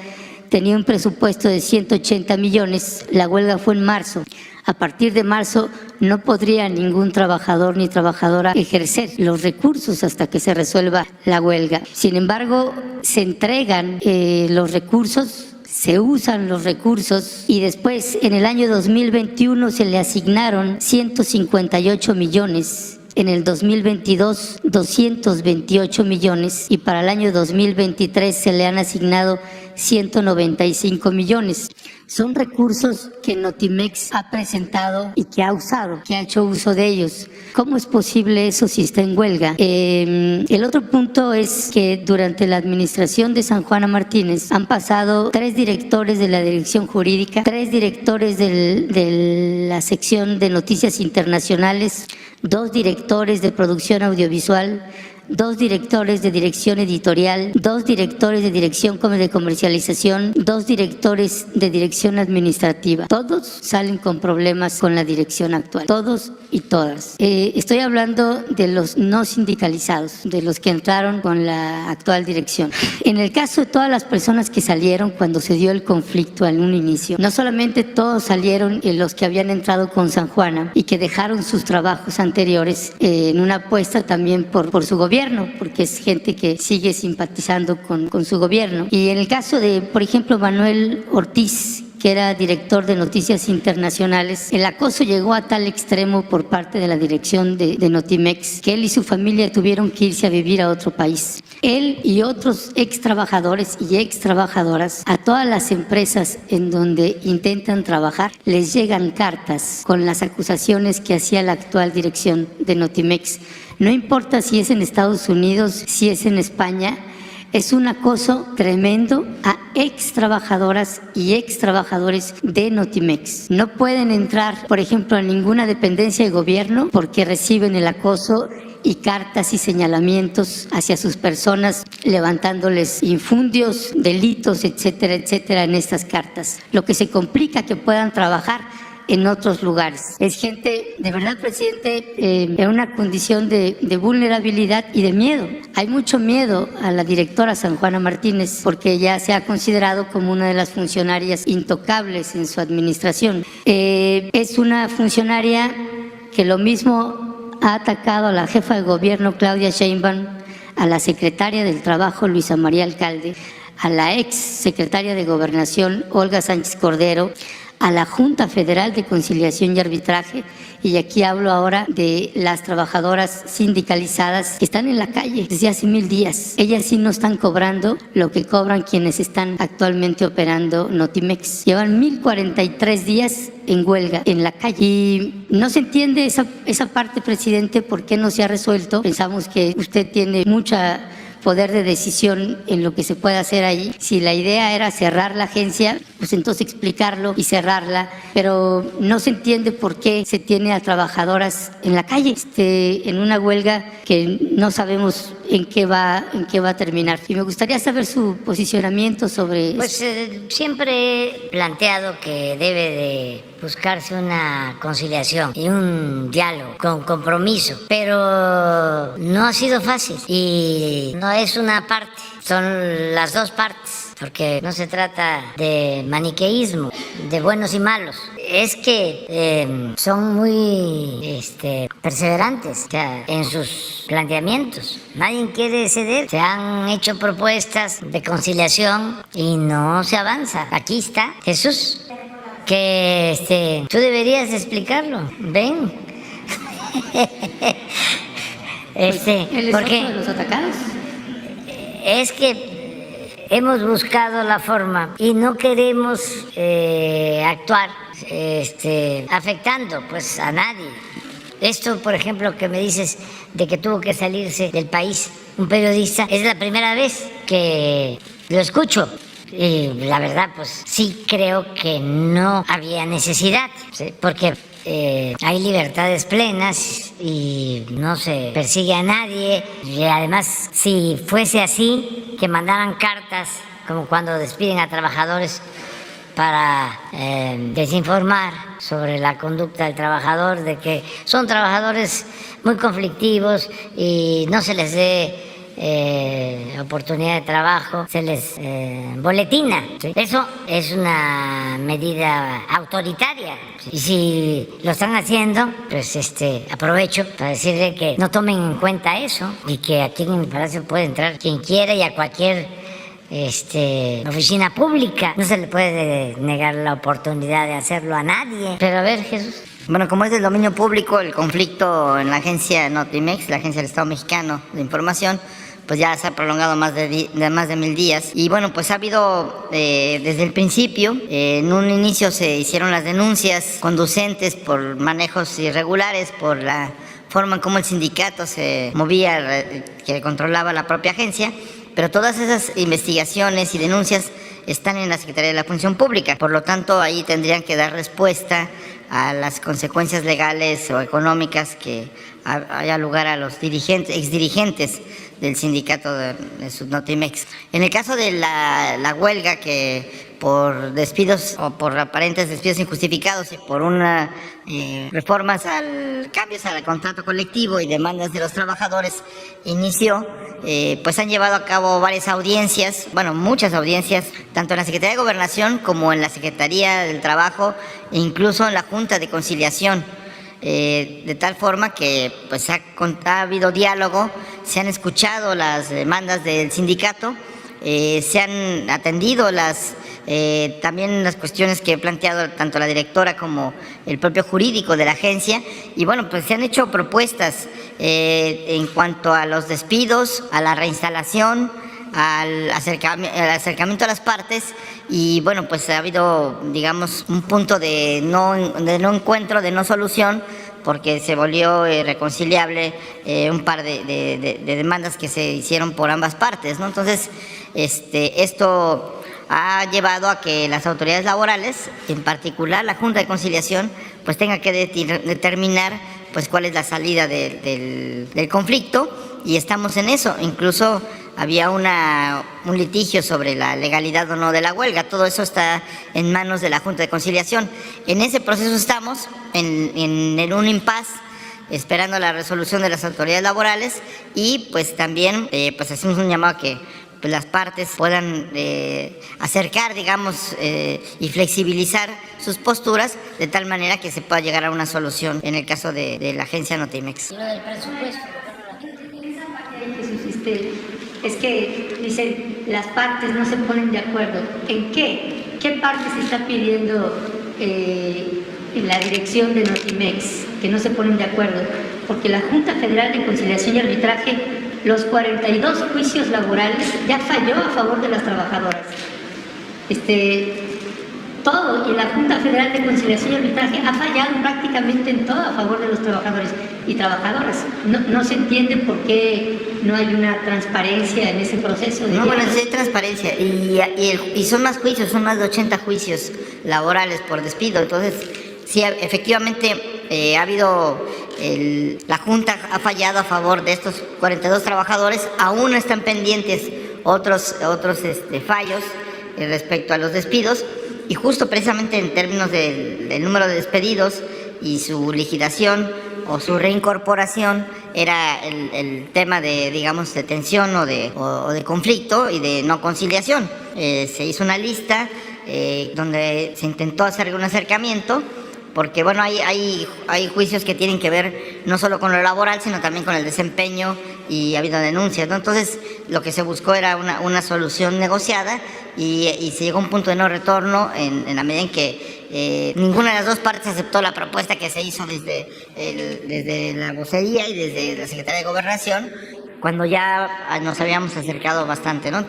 [SPEAKER 7] tenía un presupuesto de 180 millones, la huelga fue en marzo. A partir de marzo no podría ningún trabajador ni trabajadora ejercer los recursos hasta que se resuelva la huelga. Sin embargo, se entregan los recursos, se usan los recursos y después en el año 2021 se le asignaron 158 millones. En el 2022, 228 millones y para el año 2023 se le han asignado 195 millones. Son recursos que Notimex ha presentado y que ha usado, que ha hecho uso de ellos. ¿Cómo es posible eso si está en huelga? El otro punto es que durante la administración de San Juana Martínez han pasado 3 directores de la dirección jurídica, 3 directores de la sección de noticias internacionales, 2 directores de producción audiovisual, 2 directores de dirección editorial, 2 directores de dirección de comercialización, 2 directores de dirección administrativa. Todos salen con problemas con la dirección actual, todos y todas. Estoy hablando de los no sindicalizados, de los que entraron con la actual dirección. En el caso de todas las personas que salieron cuando se dio el conflicto en un inicio, no solamente todos salieron los que habían entrado con San Juana y que dejaron sus trabajos anteriores en una apuesta también por su gobierno, porque es gente que sigue simpatizando con su gobierno. Y en el caso de, por ejemplo, Manuel Ortiz, que era director de Noticias Internacionales, el acoso llegó a tal extremo por parte de la dirección de Notimex que él y su familia tuvieron que irse a vivir a otro país. Él y otros ex trabajadores y ex trabajadoras, a todas las empresas en donde intentan trabajar, les llegan cartas con las acusaciones que hacía la actual dirección de Notimex. No importa si es en Estados Unidos, si es en España, es un acoso tremendo a ex trabajadoras y ex trabajadores de Notimex. No pueden entrar, por ejemplo, a ninguna dependencia de gobierno porque reciben el acoso y cartas y señalamientos hacia sus personas, levantándoles infundios, delitos, etcétera, etcétera, en estas cartas. Lo que se complica que puedan trabajar en otros lugares. Es gente, de verdad, presidente, en una condición de vulnerabilidad y de miedo. Hay mucho miedo a la directora San Juana Martínez porque ya se ha considerado como una de las funcionarias intocables en su administración. Es una funcionaria que lo mismo ha atacado a la jefa de gobierno Claudia Sheinbaum, a la secretaria del Trabajo Luisa María Alcalde, a la ex secretaria de Gobernación Olga Sánchez Cordero, a la Junta Federal de Conciliación y Arbitraje, y aquí hablo ahora de las trabajadoras sindicalizadas que están en la calle desde hace 1000 días. Ellas sí no están cobrando lo que cobran quienes están actualmente operando Notimex. Llevan 1043 días en huelga en la calle y no se entiende esa parte, presidente, por qué no se ha resuelto. Pensamos que usted tiene mucha poder de decisión en lo que se puede hacer ahí. Si la idea era cerrar la agencia, pues entonces explicarlo y cerrarla, pero no se entiende por qué se tiene a trabajadoras en la calle, en una huelga que no sabemos en qué va a terminar. Y me gustaría saber su posicionamiento sobre
[SPEAKER 1] Pues siempre he planteado que debe de buscarse una conciliación y un diálogo con compromiso, pero no ha sido fácil y no es una parte, son las dos partes, porque no se trata de maniqueísmo, de buenos y malos. Es que son muy perseverantes, o sea, en sus planteamientos. Nadie quiere ceder. Se han hecho propuestas de conciliación y no se avanza. Aquí está Jesús, que tú deberías explicarlo. Ven.
[SPEAKER 7] ¿por qué? ¿De los atacados?
[SPEAKER 1] Es que hemos buscado la forma y no queremos actuar afectando pues a nadie. Esto, por ejemplo, que me dices de que tuvo que salirse del país un periodista, es la primera vez que lo escucho. Y la verdad, pues sí creo que no había necesidad, ¿sí? Porque hay libertades plenas y no se persigue a nadie. Y además, si fuese así, que mandaran cartas, como cuando despiden a trabajadores para desinformar sobre la conducta del trabajador, de que son trabajadores muy conflictivos y no se les dé oportunidad de trabajo, se les boletina, ¿sí? Eso es una medida autoritaria, ¿sí? Y si lo están haciendo, pues aprovecho para decirle que no tomen en cuenta eso y que aquí en el Palacio puede entrar quien quiera y a cualquier oficina pública. No se le puede negar la oportunidad de hacerlo a nadie. Pero a ver, Jesús.
[SPEAKER 5] Bueno, como es del dominio público el conflicto en la agencia Notimex, la agencia del Estado Mexicano de Información, pues ya se ha prolongado más de 1000 días. Y bueno, pues ha habido desde el principio, en un inicio se hicieron las denuncias conducentes por manejos irregulares, por la forma en cómo el sindicato se movía, que controlaba la propia agencia, pero todas esas investigaciones y denuncias están en la Secretaría de la Función Pública. Por lo tanto, ahí tendrían que dar respuesta a las consecuencias legales o económicas que haya lugar a los exdirigentes del sindicato de Notimex. En el caso de la huelga, que por despidos o por aparentes despidos injustificados y por una cambios al contrato colectivo y demandas de los trabajadores inició, pues han llevado a cabo varias audiencias, bueno, muchas audiencias, tanto en la Secretaría de Gobernación como en la Secretaría del Trabajo e incluso en la Junta de Conciliación. De tal forma que pues ha habido diálogo, se han escuchado las demandas del sindicato, se han atendido también las cuestiones que he planteado tanto la directora como el propio jurídico de la agencia, y bueno, pues se han hecho propuestas en cuanto a los despidos, a la reinstalación, al acercamiento a las partes, y bueno, pues ha habido, digamos, un punto de no encuentro, de no solución, porque se volvió reconciliable un par de demandas que se hicieron por ambas partes, ¿no? Entonces, esto ha llevado a que las autoridades laborales, en particular la Junta de Conciliación, pues tenga que determinar pues cuál es la salida del conflicto, y estamos en eso. Incluso había un litigio sobre la legalidad o no de la huelga. Todo eso está en manos de la Junta de Conciliación. En ese proceso estamos, en un impasse, esperando la resolución de las autoridades laborales, y pues también pues hacemos un llamado a que pues las partes puedan acercar, digamos, y flexibilizar sus posturas de tal manera que se pueda llegar a una solución en el caso de la agencia Notimex.
[SPEAKER 1] Lo del presupuesto.
[SPEAKER 7] Es que, dice, las partes no se ponen de acuerdo. ¿En qué? ¿Qué parte se está pidiendo en la dirección de Notimex, que no se ponen de acuerdo, porque la Junta Federal de Conciliación y Arbitraje, los 42 juicios laborales ya falló a favor de las trabajadoras. Todo, y la Junta Federal de Conciliación y Arbitraje ha fallado prácticamente en todo a favor de los trabajadores y trabajadoras. No se entiende por qué no hay una transparencia en ese proceso.
[SPEAKER 1] No, bueno, sí hay transparencia y son más juicios, son más de 80 juicios laborales por despido. Entonces, sí, efectivamente ha habido, la Junta ha fallado a favor de estos 42 trabajadores. Aún están pendientes otros fallos respecto a los despidos. Y justo precisamente en términos del número de despedidos y su liquidación o su reincorporación era el tema de, digamos, de tensión o de conflicto y de no conciliación. Se hizo una lista donde se intentó hacer un acercamiento, porque bueno, hay juicios que tienen que ver no solo con lo laboral, sino también con el desempeño, y ha habido denuncias, ¿no? Entonces, lo que se buscó era una solución negociada y se llegó a un punto de no retorno en la medida en que ninguna de las dos partes aceptó la propuesta que se hizo desde la vocería y desde la Secretaría de Gobernación, cuando ya nos habíamos acercado bastante, ¿no?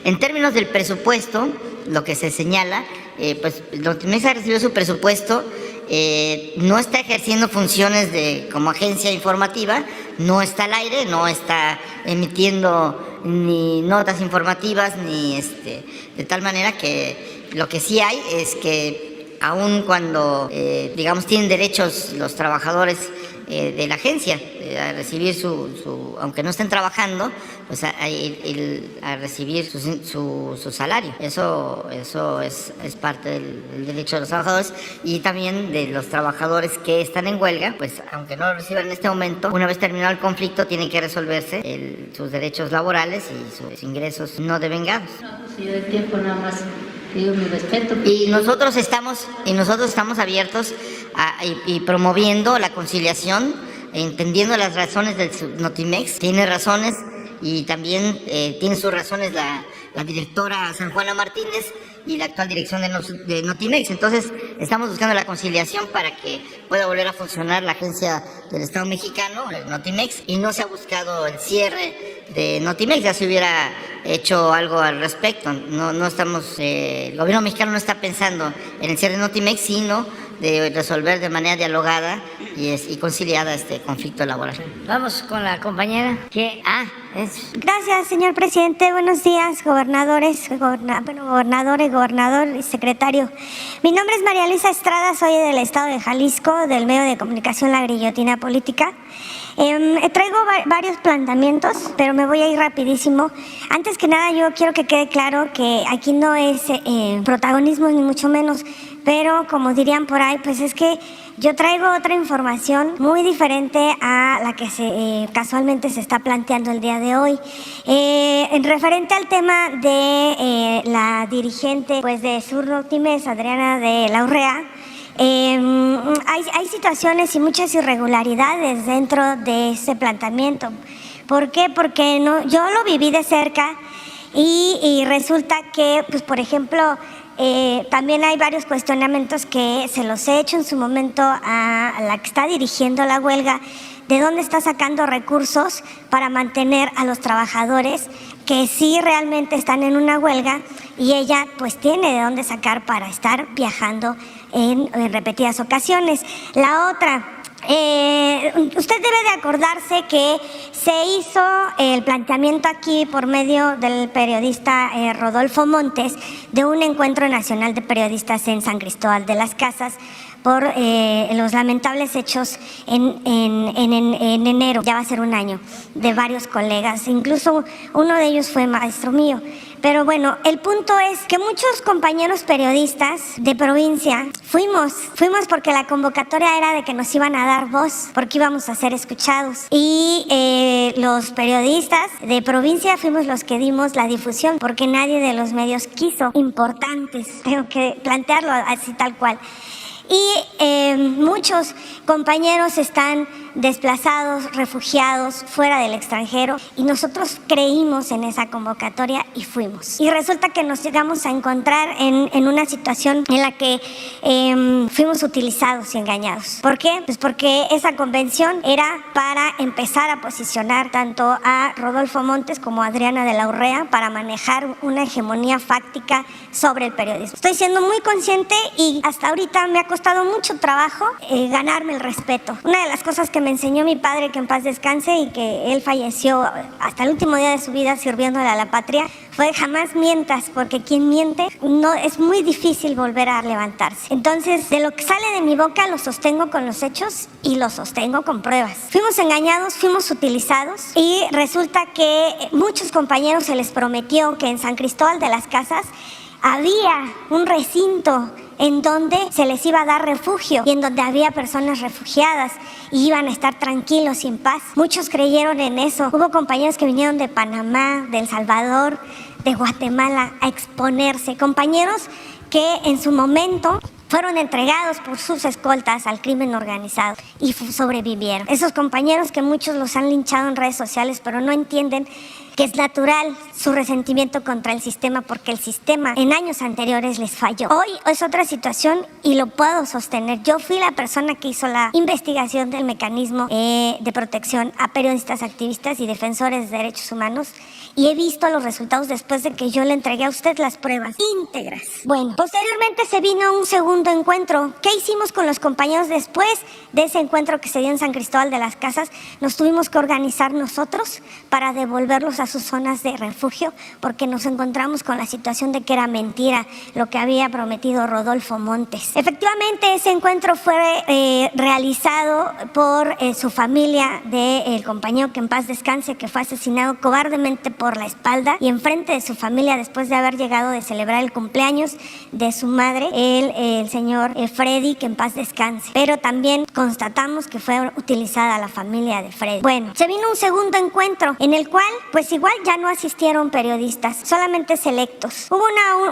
[SPEAKER 1] En términos del presupuesto, lo que se señala, pues Notimex ha recibido su presupuesto, no está ejerciendo funciones como agencia informativa, no está al aire, no está emitiendo ni notas informativas, ni de tal manera que lo que sí hay es que aun cuando, digamos, tienen derechos los trabajadores de la agencia a recibir aunque no estén trabajando, pues a recibir su salario. Eso es parte del derecho de los trabajadores, y también de los trabajadores que están en huelga, pues aunque no lo reciban en este momento, una vez terminado el conflicto tienen que resolverse sus derechos laborales y sus ingresos no devengados.
[SPEAKER 7] Si yo de tiempo nada más pido mi respeto.
[SPEAKER 1] Y nosotros estamos abiertos y promoviendo la conciliación, entendiendo las razones del Notimex. Tiene razones, y también tiene sus razones la directora San Juana Martínez y la actual dirección de Notimex. Entonces, estamos buscando la conciliación para que pueda volver a funcionar la agencia del Estado mexicano, el Notimex, y no se ha buscado el cierre de Notimex. Ya se hubiera hecho algo al respecto. No estamos, el gobierno mexicano no está pensando en el cierre de Notimex, sino de resolver de manera dialogada y conciliada este conflicto laboral.
[SPEAKER 5] Vamos con la compañera que...
[SPEAKER 3] Gracias, señor presidente. Buenos días, gobernador y secretario. Mi nombre es María Luisa Estrada, soy del estado de Jalisco, del medio de comunicación La Grillotina Política. Traigo varios planteamientos, pero me voy a ir rapidísimo. Antes que nada, yo quiero que quede claro que aquí no es protagonismo, ni mucho menos, pero como dirían por ahí, pues es que yo traigo otra información muy diferente a la que casualmente se está planteando el día de hoy. En referente al tema de la dirigente pues de Sur Notimex, Adriana de la Urrea, hay situaciones y muchas irregularidades dentro de ese planteamiento. ¿Por qué? Porque yo lo viví de cerca y resulta que, pues por ejemplo, también hay varios cuestionamientos que se los he hecho en su momento a la que está dirigiendo la huelga, de dónde está sacando recursos para mantener a los trabajadores que sí realmente están en una huelga, y ella pues tiene de dónde sacar para estar viajando en repetidas ocasiones. La otra, usted debe de acordarse que se hizo el planteamiento aquí por medio del periodista Rodolfo Montes de un encuentro nacional de periodistas en San Cristóbal de las Casas por los lamentables hechos en enero, ya va a ser un año, de varios colegas, incluso uno de ellos fue maestro mío. Pero bueno, el punto es que muchos compañeros periodistas de provincia fuimos porque la convocatoria era de que nos iban a dar voz, porque íbamos a ser escuchados. Y los periodistas de provincia fuimos los que dimos la difusión, porque nadie de los medios quiso, importantes, tengo que plantearlo así tal cual.
[SPEAKER 8] y muchos compañeros están desplazados, refugiados, fuera del extranjero, y nosotros creímos en esa convocatoria y fuimos. Y resulta que nos llegamos a encontrar en una situación en la que fuimos utilizados y engañados. ¿Por qué? Pues porque esa convención era para empezar a posicionar tanto a Rodolfo Montes como a Adriana de la Urrea para manejar una hegemonía fáctica sobre el periodismo. Estoy siendo muy consciente y hasta ahorita me ha costado mucho trabajo ganarme el respeto. Una de las cosas que me enseñó mi padre, que en paz descanse, y que él falleció hasta el último día de su vida sirviéndole a la patria, fue: jamás mientas, porque quien miente no es muy difícil volver a levantarse. Entonces, de lo que sale de mi boca lo sostengo con los hechos y lo sostengo con pruebas. Fuimos engañados, fuimos utilizados, y resulta que muchos compañeros se les prometió que en San Cristóbal de las Casas había un recinto en donde se les iba a dar refugio y en donde había personas refugiadas y iban a estar tranquilos y en paz. Muchos creyeron en eso. Hubo compañeros que vinieron de Panamá, de El Salvador, de Guatemala a exponerse. Compañeros que en su momento fueron entregados por sus escoltas al crimen organizado y sobrevivieron. Esos compañeros que muchos los han linchado en redes sociales, pero no entienden que es natural su resentimiento contra el sistema, porque el sistema en años anteriores les falló. Hoy es otra situación y lo puedo sostener. Yo fui la persona que hizo la investigación del mecanismo de protección a periodistas, activistas y defensores de derechos humanos, y he visto los resultados después de que yo le entregué a usted las pruebas íntegras. Bueno, posteriormente se vino un segundo encuentro. ¿Qué hicimos con los compañeros después de ese encuentro que se dio en San Cristóbal de las Casas? Nos tuvimos que organizar nosotros para devolverlos a sus zonas de refugio, porque nos encontramos con la situación de que era mentira lo que había prometido Rodolfo Montes. Efectivamente, ese encuentro fue realizado por su familia del compañero, que en paz descanse, que fue asesinado cobardemente por la espalda y enfrente de su familia después de haber llegado de celebrar el cumpleaños de su madre, el señor Freddy, que en paz descanse. Pero también constatamos que fue utilizada la familia de Freddy. Bueno, se vino un segundo encuentro en el cual, pues igual ya no asistieron periodistas, solamente selectos. Hubo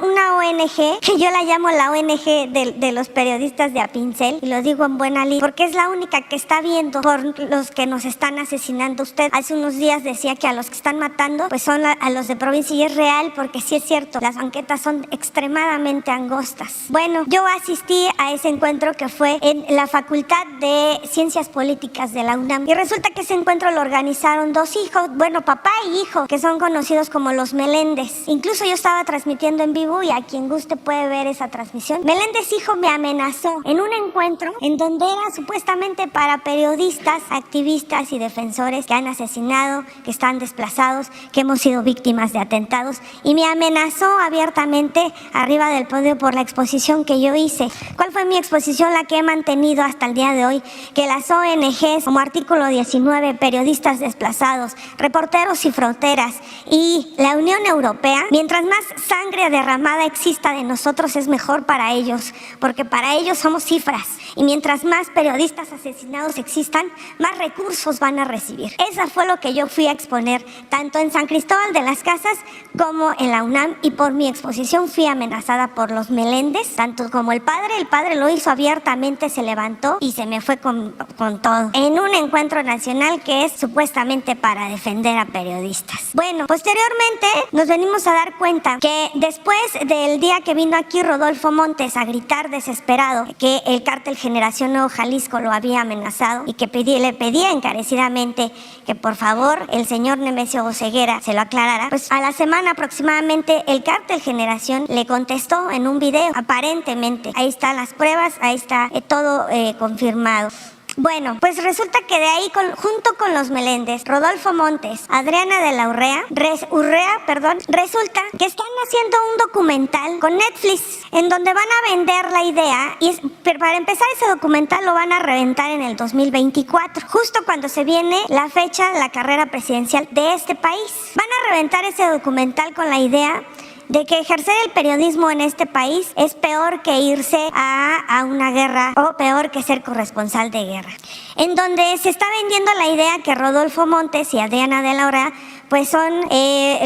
[SPEAKER 8] una ONG, que yo la llamo la ONG de los periodistas de Apincel, y lo digo en buena lid, porque es la única que está viendo por los que nos están asesinando. Usted hace unos días decía que a los que están matando pues son a los de provincia, y es real, porque sí es cierto, las banquetas son extremadamente angostas. Bueno, yo asistí a ese encuentro que fue en la Facultad de Ciencias Políticas de la UNAM, y resulta que ese encuentro lo organizaron dos hijos, bueno, papá y hijo, que son conocidos como los Meléndez. Incluso yo estaba transmitiendo en vivo, y a quien guste puede ver esa transmisión. Meléndez hijo me amenazó en un encuentro en donde era supuestamente para periodistas, activistas y defensores que han asesinado, que están desplazados, que hemos sido víctimas de atentados, y me amenazó abiertamente arriba del podio por la exposición que yo hice. ¿Cuál fue mi exposición? La que he mantenido hasta el día de hoy, que las ONGs como Artículo 19, Periodistas Desplazados, Reporteros Sin Fronteras y la Unión Europea, mientras más sangre derramada exista de nosotros es mejor para ellos, porque para ellos somos cifras, y mientras más periodistas asesinados existan, más recursos van a recibir. Eso fue lo que yo fui a exponer, tanto en San Cristóbal de las Casas como en la UNAM, y por mi exposición fui amenazada por los Meléndez, tanto como el padre lo hizo abiertamente, se levantó y se me fue con todo, en un encuentro nacional que es supuestamente para defender a periodistas. Bueno, posteriormente nos venimos a dar cuenta que después del día que vino aquí Rodolfo Montes a gritar desesperado que el cártel Generación Nuevo Jalisco lo había amenazado, y que le pedía encarecidamente que por favor el señor Nemesio Oseguera se lo aclarara, pues a la semana aproximadamente el cártel Generación le contestó en un video, aparentemente. Ahí están las pruebas, ahí está todo confirmado. Bueno, pues resulta que de ahí, junto con los Meléndez, Rodolfo Montes, Adriana de la Urrea, resulta que están haciendo un documental con Netflix, en donde van a vender la idea, pero para empezar ese documental lo van a reventar en el 2024, justo cuando se viene la fecha de la carrera presidencial de este país. Van a reventar ese documental con la idea de que ejercer el periodismo en este país es peor que irse a una guerra, o peor que ser corresponsal de guerra, en donde se está vendiendo la idea que Rodolfo Montes y Adriana de la Urrea pues son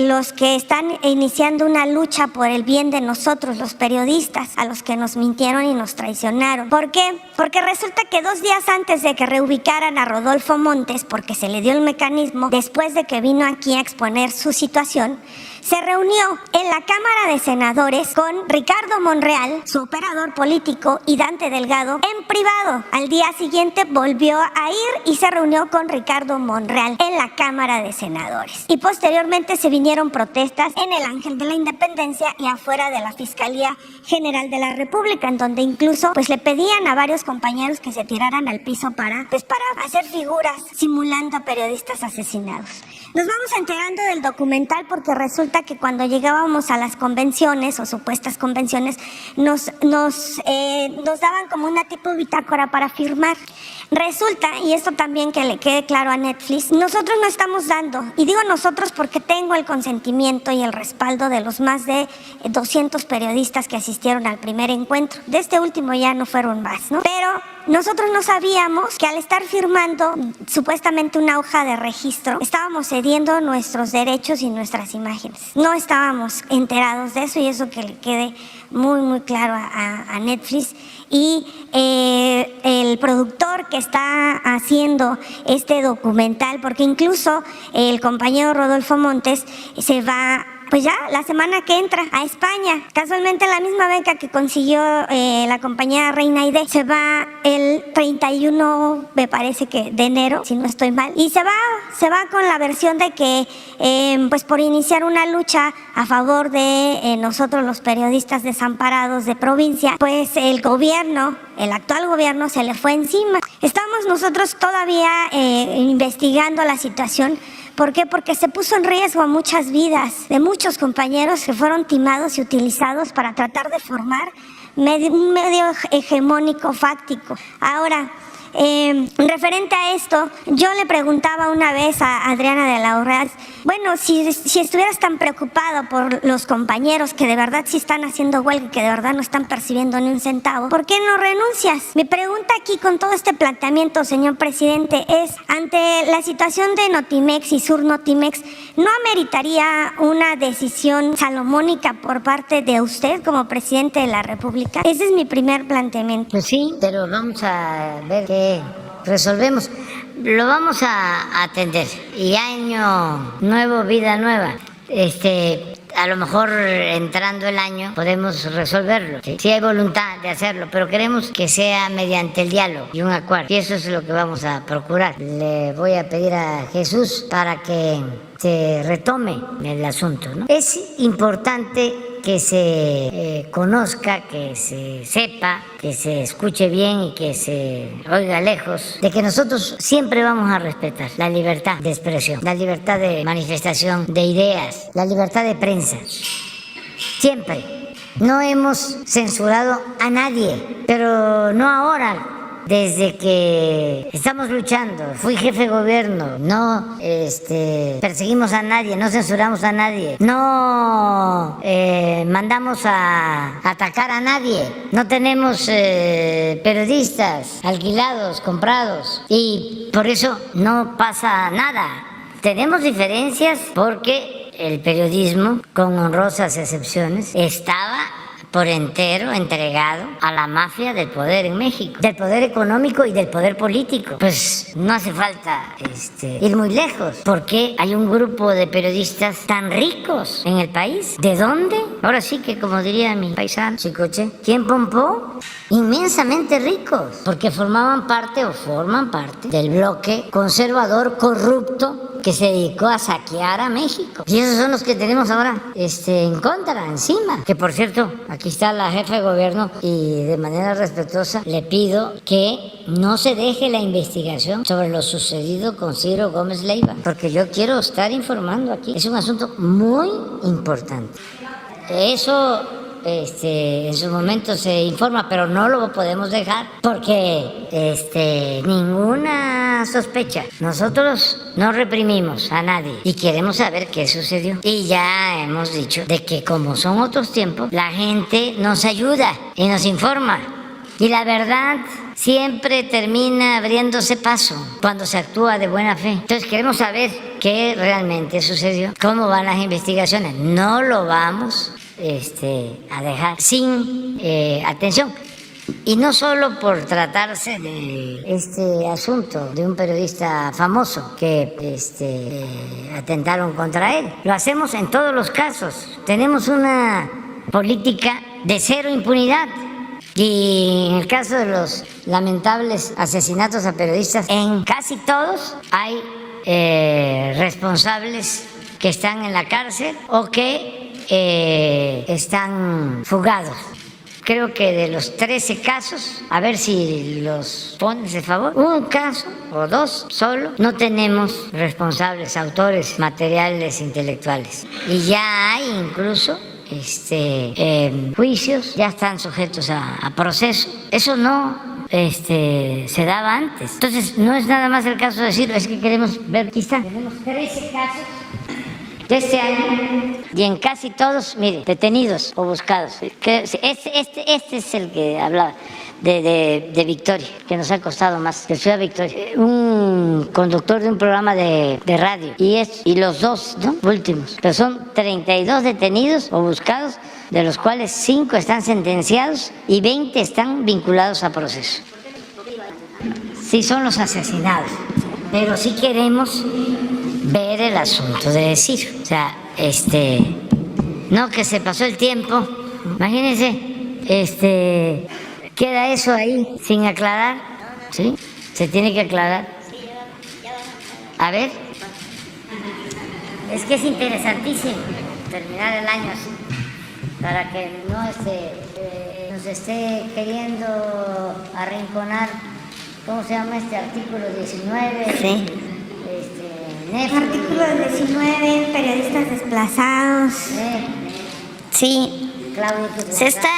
[SPEAKER 8] los que están iniciando una lucha por el bien de nosotros, los periodistas, a los que nos mintieron y nos traicionaron. ¿Por qué? Porque resulta que 2 días antes de que reubicaran a Rodolfo Montes, porque se le dio el mecanismo, después de que vino aquí a exponer su situación, se reunió en la Cámara de Senadores con Ricardo Monreal, su operador político, y Dante Delgado en privado. Al día siguiente volvió a ir y se reunió con Ricardo Monreal en la Cámara de Senadores. Y posteriormente se vinieron protestas en el Ángel de la Independencia y afuera de la Fiscalía General de la República, en donde incluso pues le pedían a varios compañeros que se tiraran al piso para hacer figuras simulando a periodistas asesinados. Nos vamos enterando del documental porque resulta que cuando llegábamos a las convenciones o supuestas convenciones nos daban como una tipo de bitácora para firmar. Resulta, y esto también que le quede claro a Netflix, nosotros no estamos dando, y digo nosotros porque tengo el consentimiento y el respaldo de los más de 200 periodistas que asistieron al primer encuentro. De este último ya no fueron más, ¿no? Pero nosotros no sabíamos que al estar firmando supuestamente una hoja de registro, estábamos cediendo nuestros derechos y nuestras imágenes. No estábamos enterados de eso, y eso que le quede muy, muy claro a Netflix. Y el productor que está haciendo este documental, porque incluso el compañero Rodolfo Montes se va, pues ya la semana que entra, a España, casualmente la misma beca que consiguió la compañera Reina Aide. Se va el 31, me parece que de enero, si no estoy mal, y se va con la versión de que pues por iniciar una lucha a favor de nosotros los periodistas desamparados de provincia, pues el actual gobierno se le fue encima. Estamos nosotros todavía investigando la situación. ¿Por qué? Porque se puso en riesgo a muchas vidas de muchos compañeros que fueron timados y utilizados para tratar de formar un medio hegemónico fáctico. Ahora, referente a esto, yo le preguntaba una vez a Adriana de la Urraz, bueno, si estuvieras tan preocupado por los compañeros que de verdad sí están haciendo huelga y que de verdad no están percibiendo ni un centavo, ¿por qué no renuncias? Mi pregunta aquí con todo este planteamiento, señor presidente, es, ante la situación de Notimex y Surnotimex, ¿no ameritaría una decisión salomónica por parte de usted como presidente de la República? Ese es mi primer planteamiento.
[SPEAKER 1] Pues sí, pero vamos a ver qué resolvemos. Lo vamos a atender. Y año nuevo, vida nueva. A lo mejor entrando el año podemos resolverlo. Sí hay voluntad de hacerlo, pero queremos que sea mediante el diálogo y un acuerdo. Y eso es lo que vamos a procurar. Le voy a pedir a Jesús para que se retome el asunto, ¿no? Es importante que se conozca, que se sepa, que se escuche bien y que se oiga lejos, de que nosotros siempre vamos a respetar la libertad de expresión, la libertad de manifestación de ideas, la libertad de prensa. Siempre. No hemos censurado a nadie, pero no ahora. Desde que estamos luchando, fui jefe de gobierno, no perseguimos a nadie, no censuramos a nadie, no mandamos a atacar a nadie, no tenemos periodistas alquilados, comprados, y por eso no pasa nada. Tenemos diferencias porque el periodismo, con honrosas excepciones, estaba por entero entregado a la mafia del poder en México, del poder económico y del poder político. Pues no hace falta ir muy lejos, porque hay un grupo de periodistas tan ricos en el país. ¿De dónde? Ahora sí que, como diría mi paisano Chicoche, ¿quién pompó? Inmensamente ricos, porque forman parte del bloque conservador corrupto que se dedicó a saquear a México. Y esos son los que tenemos ahora en contra, encima. Que por cierto, aquí está la jefa de gobierno y de manera respetuosa le pido que no se deje la investigación sobre lo sucedido con Ciro Gómez Leiva, porque yo quiero estar informando aquí. Es un asunto muy importante. Eso en su momento se informa, pero no lo podemos dejar porque ninguna sospecha. Nosotros no reprimimos a nadie y queremos saber qué sucedió. Y ya hemos dicho de que como son otros tiempos, la gente nos ayuda y nos informa. Y la verdad siempre termina abriéndose paso cuando se actúa de buena fe. Entonces queremos saber qué qué realmente sucedió, cómo van las investigaciones. No lo vamos a dejar sin atención. Y no solo por tratarse de este asunto de un periodista famoso que atentaron contra él. Lo hacemos en todos los casos. Tenemos una política de cero impunidad. Y en el caso de los lamentables asesinatos a periodistas, en casi todos hay responsables que están en la cárcel o que están fugados. Creo que de los 13 casos, a ver si los pones de favor, un caso o dos solo, no tenemos responsables, autores materiales, intelectuales. Y ya hay incluso juicios, ya están sujetos a proceso. Eso no se daba antes. Entonces, no es nada más el caso de decir, es que queremos ver, aquí están, tenemos 13 casos de este año y en casi todos, mire, detenidos o buscados. Este es el que hablaba de Victoria, que nos ha costado más, de Ciudad Victoria. Un conductor de un programa de radio y los dos, ¿no?, últimos. Pero son 32 detenidos o buscados, de los cuales 5 están sentenciados y 20 están vinculados a proceso. Sí, son los asesinados, pero sí queremos ver el asunto de decir, o sea, no que se pasó el tiempo, imagínense, queda eso ahí sin aclarar, ¿sí? Se tiene que aclarar. A ver, es que es interesantísimo terminar el año así, para que no nos esté queriendo arrinconar, ¿cómo se llama este artículo 19?
[SPEAKER 8] Sí. Artículo 19, periodistas desplazados.
[SPEAKER 4] Sí, se está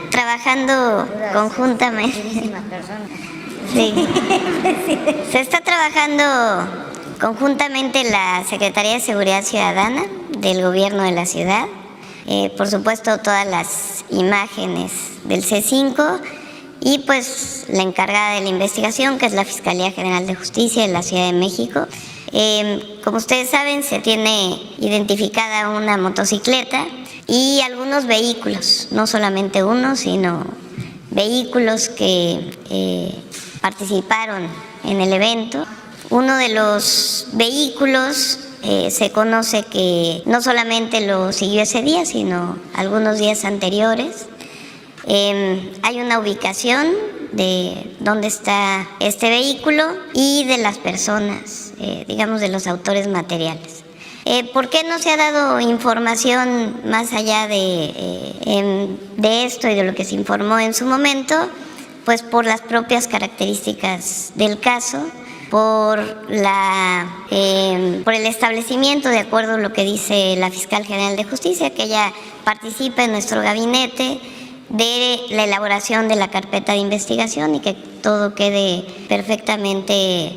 [SPEAKER 4] trabajando conjuntamente. Sí. Se está trabajando conjuntamente la Secretaría de Seguridad Ciudadana del Gobierno de la Ciudad. Por supuesto, todas las imágenes del C5 y pues la encargada de la investigación, que es la Fiscalía General de Justicia de la Ciudad de México. Como ustedes saben, se tiene identificada una motocicleta y algunos vehículos, no solamente uno, sino vehículos que participaron en el evento. Uno de los vehículos se conoce que no solamente lo siguió ese día, sino algunos días anteriores. Hay una ubicación de dónde está este vehículo y de las personas, digamos, de los autores materiales. ¿Por qué no se ha dado información más allá de esto y de lo que se informó en su momento? Pues por las propias características del caso, por el establecimiento, de acuerdo a lo que dice la Fiscal General de Justicia, que ella participa en nuestro gabinete, de la elaboración de la carpeta de investigación y que todo quede perfectamente,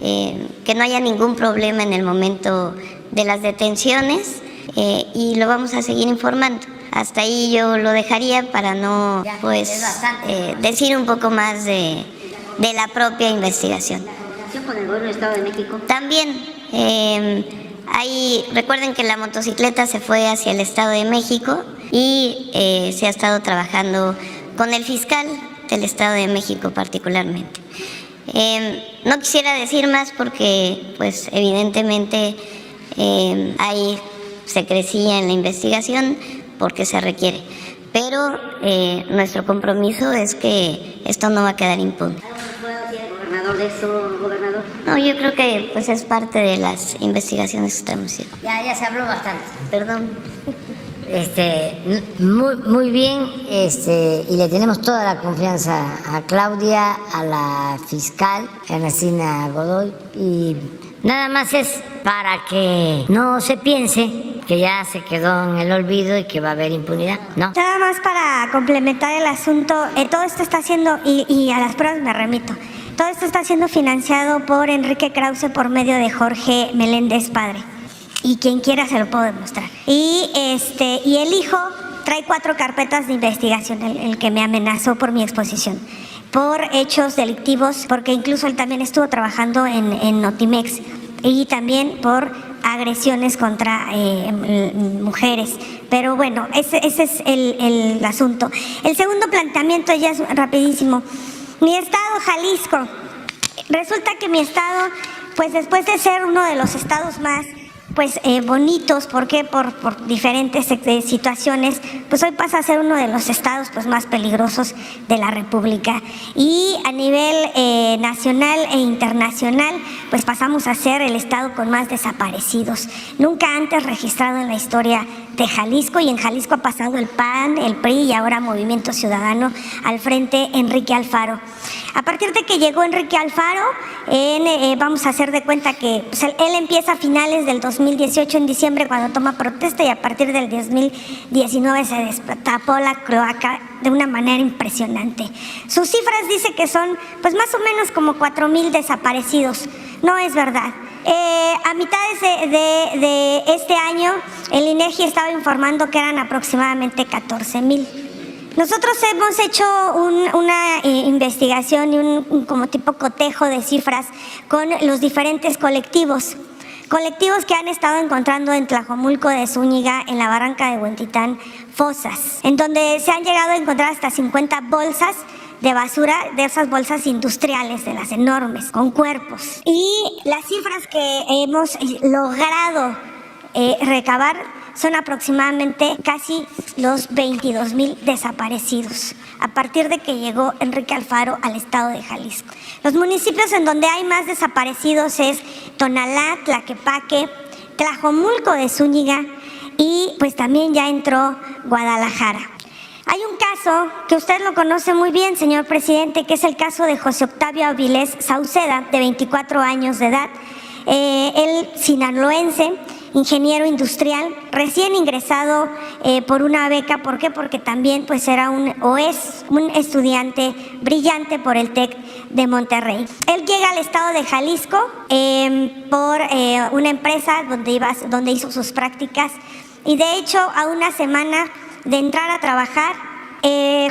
[SPEAKER 4] que no haya ningún problema en el momento de las detenciones, y lo vamos a seguir informando. Hasta ahí yo lo dejaría para no decir un poco más de la propia investigación.
[SPEAKER 6] ¿Con el gobierno del Estado de México?
[SPEAKER 4] También, recuerden que la motocicleta se fue hacia el Estado de México y se ha estado trabajando con el fiscal del Estado de México particularmente. No quisiera decir más porque, pues, evidentemente hay secrecía en la investigación porque se requiere, pero nuestro compromiso es que esto no va a quedar impune.
[SPEAKER 6] ¿Gobernador de eso, gobernador?
[SPEAKER 4] No, yo creo que pues es parte de las investigaciones que estamos haciendo.
[SPEAKER 1] Ya se habló bastante.
[SPEAKER 4] Perdón.
[SPEAKER 1] Muy bien, y le tenemos toda la confianza a Claudia, a la fiscal Ernestina Godoy, y nada más es para que no se piense que ya se quedó en el olvido y que va a haber impunidad, ¿no?
[SPEAKER 8] Nada más para complementar el asunto, todo esto está siendo, y a las pruebas me remito, todo esto está siendo financiado por Enrique Krause por medio de Jorge Meléndez padre. Y quien quiera se lo puedo demostrar. Y el hijo trae 4 carpetas de investigación, el que me amenazó por mi exposición, por hechos delictivos, porque incluso él también estuvo trabajando en Notimex, y también por agresiones contra mujeres. Pero bueno, ese es el asunto. El segundo planteamiento ya es rapidísimo. Mi estado, Jalisco. Resulta que mi estado, pues después de ser uno de los estados más bonitos, ¿por qué? Por diferentes situaciones, pues hoy pasa a ser uno de los estados pues más peligrosos de la República. Y a nivel nacional e internacional, pues pasamos a ser el estado con más desaparecidos. Nunca antes registrado en la historia de Jalisco, y en Jalisco ha pasado el PAN, el PRI y ahora Movimiento Ciudadano, al frente Enrique Alfaro. A partir de que llegó Enrique Alfaro, vamos a hacer de cuenta que pues, él empieza a finales del 2018, en diciembre, cuando toma protesta, y a partir del 2019 se destapó la cloaca de una manera impresionante. Sus cifras dice que son pues más o menos como 4,000 desaparecidos. No es verdad. A mitades de este año, el INEGI estaba informando que eran aproximadamente 14,000. Nosotros hemos hecho una investigación y un como tipo cotejo de cifras con los diferentes colectivos que han estado encontrando en Tlajomulco de Zúñiga, en la barranca de Huentitán, fosas, en donde se han llegado a encontrar hasta 50 bolsas de basura, de esas bolsas industriales, de las enormes, con cuerpos. Y las cifras que hemos logrado recabar son aproximadamente casi los 22,000 desaparecidos a partir de que llegó Enrique Alfaro al estado de Jalisco. Los municipios en donde hay más desaparecidos es Tonalá, Tlaquepaque, Tlajomulco de Zúñiga y pues también ya entró Guadalajara. Hay un caso que usted lo conoce muy bien, señor presidente, que es el caso de José Octavio Avilés Sauceda, de 24 años de edad, él sinaloense, ingeniero industrial, recién ingresado por una beca. ¿Por qué? Porque también pues era es un estudiante brillante por el TEC de Monterrey. Él llega al estado de Jalisco por una empresa donde hizo sus prácticas, y de hecho a una semana de entrar a trabajar,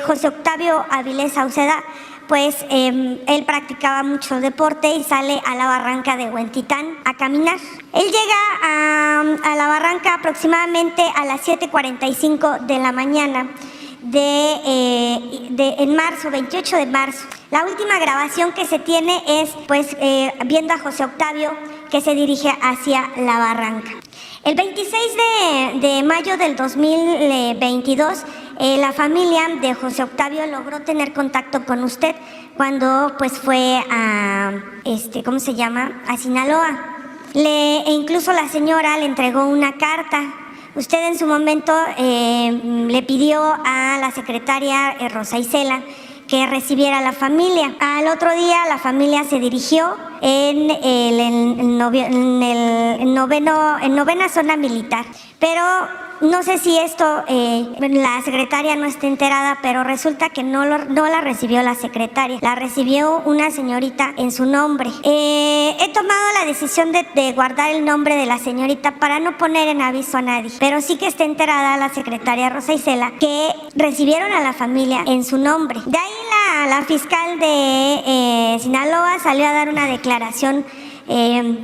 [SPEAKER 8] José Octavio Avilés Sauceda, pues él practicaba mucho deporte y sale a la barranca de Huentitán a caminar. Él llega a la barranca aproximadamente a las 7:45 de la mañana en marzo, 28 de marzo. La última grabación que se tiene es pues viendo a José Octavio que se dirige hacia la barranca. El 26 de mayo del 2022, la familia de José Octavio logró tener contacto con usted cuando pues fue a, a Sinaloa. Incluso la señora le entregó una carta. Usted en su momento le pidió a la secretaria Rosa Isela que recibiera a la familia. Al otro día la familia se dirigió en novena zona militar. Pero no sé si esto, la secretaria no está enterada, pero resulta que no la recibió la secretaria, la recibió una señorita en su nombre. He tomado la decisión de guardar el nombre de la señorita para no poner en aviso a nadie, pero sí que está enterada la secretaria Rosa Isela que recibieron a la familia en su nombre. De ahí la fiscal de Sinaloa salió a dar una declaración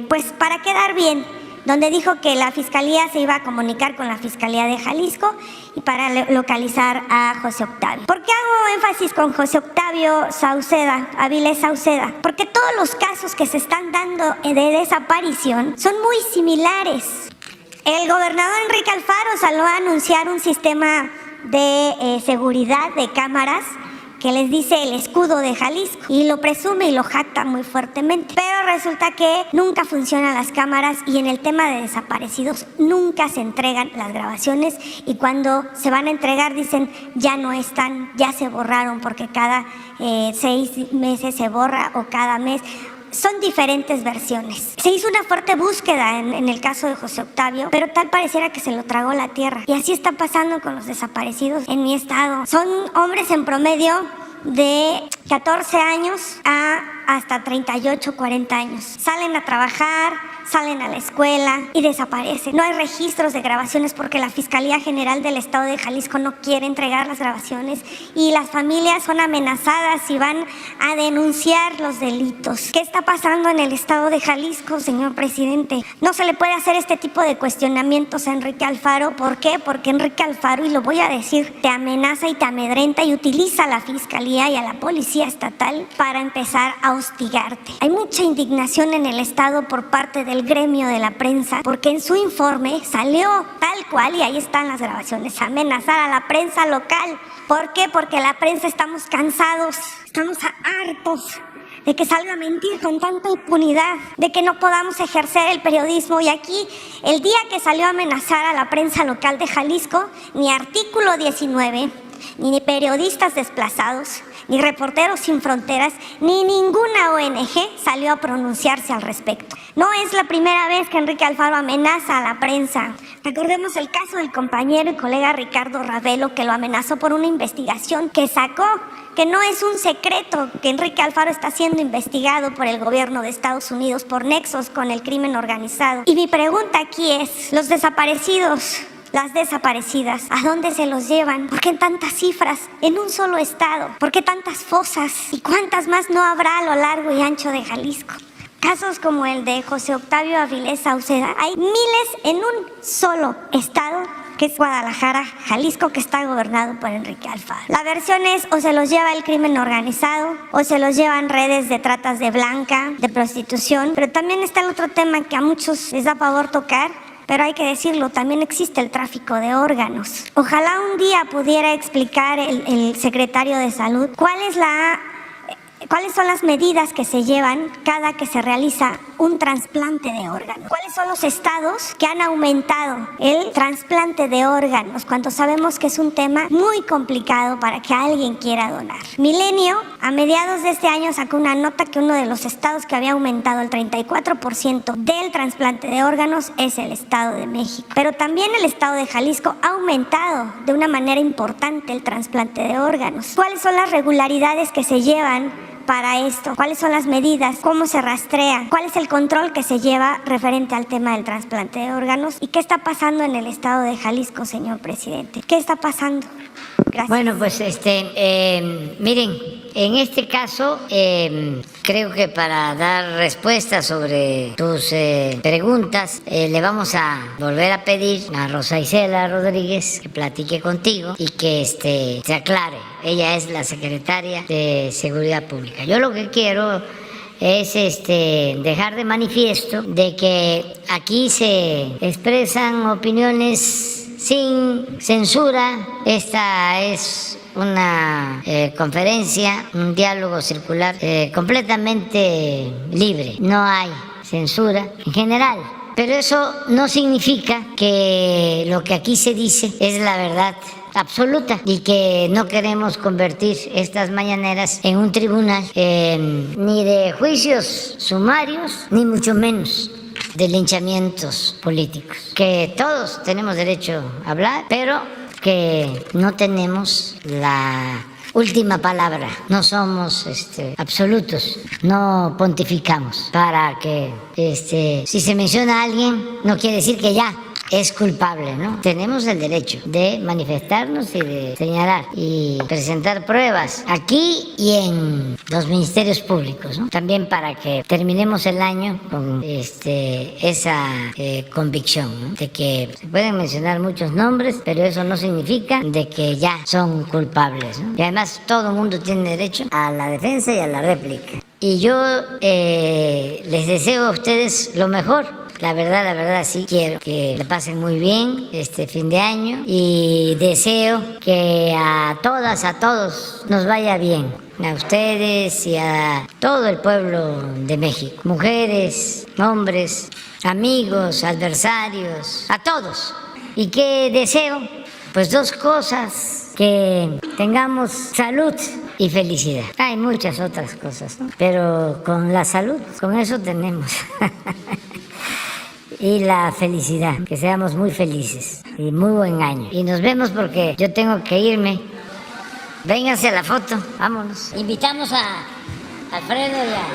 [SPEAKER 8] pues para quedar bien, donde dijo que la Fiscalía se iba a comunicar con la Fiscalía de Jalisco y para localizar a José Octavio. ¿Por qué hago énfasis con José Octavio Avilés Sauceda? Porque todos los casos que se están dando de desaparición son muy similares. El gobernador Enrique Alfaro salió a anunciar un sistema de seguridad de cámaras que les dice el escudo de Jalisco, y lo presume y lo jacta muy fuertemente. Pero resulta que nunca funcionan las cámaras, y en el tema de desaparecidos nunca se entregan las grabaciones, y cuando se van a entregar dicen ya no están, ya se borraron, porque cada 6 meses se borra o cada mes. Son diferentes versiones. Se hizo una fuerte búsqueda en el caso de José Octavio, pero tal pareciera que se lo tragó la tierra. Y así está pasando con los desaparecidos en mi estado. Son hombres en promedio de 14 años hasta 38, 40 años. Salen a trabajar, salen a la escuela y desaparecen. No hay registros de grabaciones porque la Fiscalía General del Estado de Jalisco no quiere entregar las grabaciones y las familias son amenazadas y van a denunciar los delitos. ¿Qué está pasando en el Estado de Jalisco, señor presidente? No se le puede hacer este tipo de cuestionamientos a Enrique Alfaro. ¿Por qué? Porque Enrique Alfaro, y lo voy a decir, te amenaza y te amedrenta y utiliza a la Fiscalía y a la Policía Estatal para empezar a hostigarte. Hay mucha indignación en el Estado por parte del gremio de la prensa porque en su informe salió tal cual, y ahí están las grabaciones, amenazar a la prensa local. ¿Por qué? Porque la prensa estamos cansados, estamos hartos de que salga a mentir con tanta impunidad, de que no podamos ejercer el periodismo. Y aquí, el día que salió a amenazar a la prensa local de Jalisco, ni Artículo 19, ni periodistas desplazados, ni Reporteros Sin Fronteras, ni ninguna ONG salió a pronunciarse al respecto. No es la primera vez que Enrique Alfaro amenaza a la prensa. Recordemos el caso del compañero y colega Ricardo Ravelo, que lo amenazó por una investigación que sacó, que no es un secreto, que Enrique Alfaro está siendo investigado por el gobierno de Estados Unidos por nexos con el crimen organizado. Y mi pregunta aquí es, los desaparecidos, las desaparecidas, ¿a dónde se los llevan? ¿Por qué tantas cifras en un solo estado? ¿Por qué tantas fosas? ¿Y cuántas más no habrá a lo largo y ancho de Jalisco? Casos como el de José Octavio Avilés Sauceda, hay miles en un solo estado, que es Guadalajara, Jalisco, que está gobernado por Enrique Alfaro. La versión es, o se los lleva el crimen organizado, o se los llevan redes de tratas de blanca, de prostitución. Pero también está el otro tema que a muchos les da pavor tocar, pero hay que decirlo, también existe el tráfico de órganos. Ojalá un día pudiera explicar el secretario de Salud cuáles son las medidas que se llevan cada que se realiza un trasplante de órganos. ¿Cuáles son los estados que han aumentado el trasplante de órganos cuando sabemos que es un tema muy complicado para que alguien quiera donar? Milenio, a mediados de este año, sacó una nota que uno de los estados que había aumentado el 34% del trasplante de órganos es el Estado de México. Pero también el Estado de Jalisco ha aumentado de una manera importante el trasplante de órganos. ¿Cuáles son las regularidades que se llevan para esto? ¿Cuáles son las medidas? ¿Cómo se rastrea? ¿Cuál es el control que se lleva referente al tema del trasplante de órganos? ¿Y qué está pasando en el estado de Jalisco, señor presidente? ¿Qué está pasando? Gracias.
[SPEAKER 1] Bueno, pues miren, en este caso creo que para dar respuesta sobre tus preguntas le vamos a volver a pedir a Rosa Isela Rodríguez que platique contigo y que se aclare. Ella es la secretaria de Seguridad Pública. Yo lo que quiero es dejar de manifiesto de que aquí se expresan opiniones sin censura. Esta es una conferencia, un diálogo circular completamente libre. No hay censura en general. Pero eso no significa que lo que aquí se dice es la verdad absoluta y que no queremos convertir estas mañaneras en un tribunal ni de juicios sumarios, ni mucho menos de linchamientos políticos. Que todos tenemos derecho a hablar, pero que no tenemos la última palabra, no somos absolutos, no pontificamos para que si se menciona a alguien no quiere decir que ya es culpable, ¿no? Tenemos el derecho de manifestarnos y de señalar y presentar pruebas aquí y en los ministerios públicos, ¿no? También para que terminemos el año con esa convicción, ¿no? De que se pueden mencionar muchos nombres, pero eso no significa de que ya son culpables, ¿no? Y además todo el mundo tiene derecho a la defensa y a la réplica. Y yo les deseo a ustedes lo mejor. La verdad, sí quiero que le pasen muy bien este fin de año y deseo que a todas, a todos nos vaya bien. A ustedes y a todo el pueblo de México. Mujeres, hombres, amigos, adversarios, a todos. ¿Y qué deseo? Pues dos cosas: que tengamos salud y felicidad. Hay muchas otras cosas, ¿no? Pero con la salud, con eso tenemos. Y la felicidad, que seamos muy felices y muy buen año. Y nos vemos porque yo tengo que irme. Vénganse a la foto, vámonos. Invitamos a Alfredo y a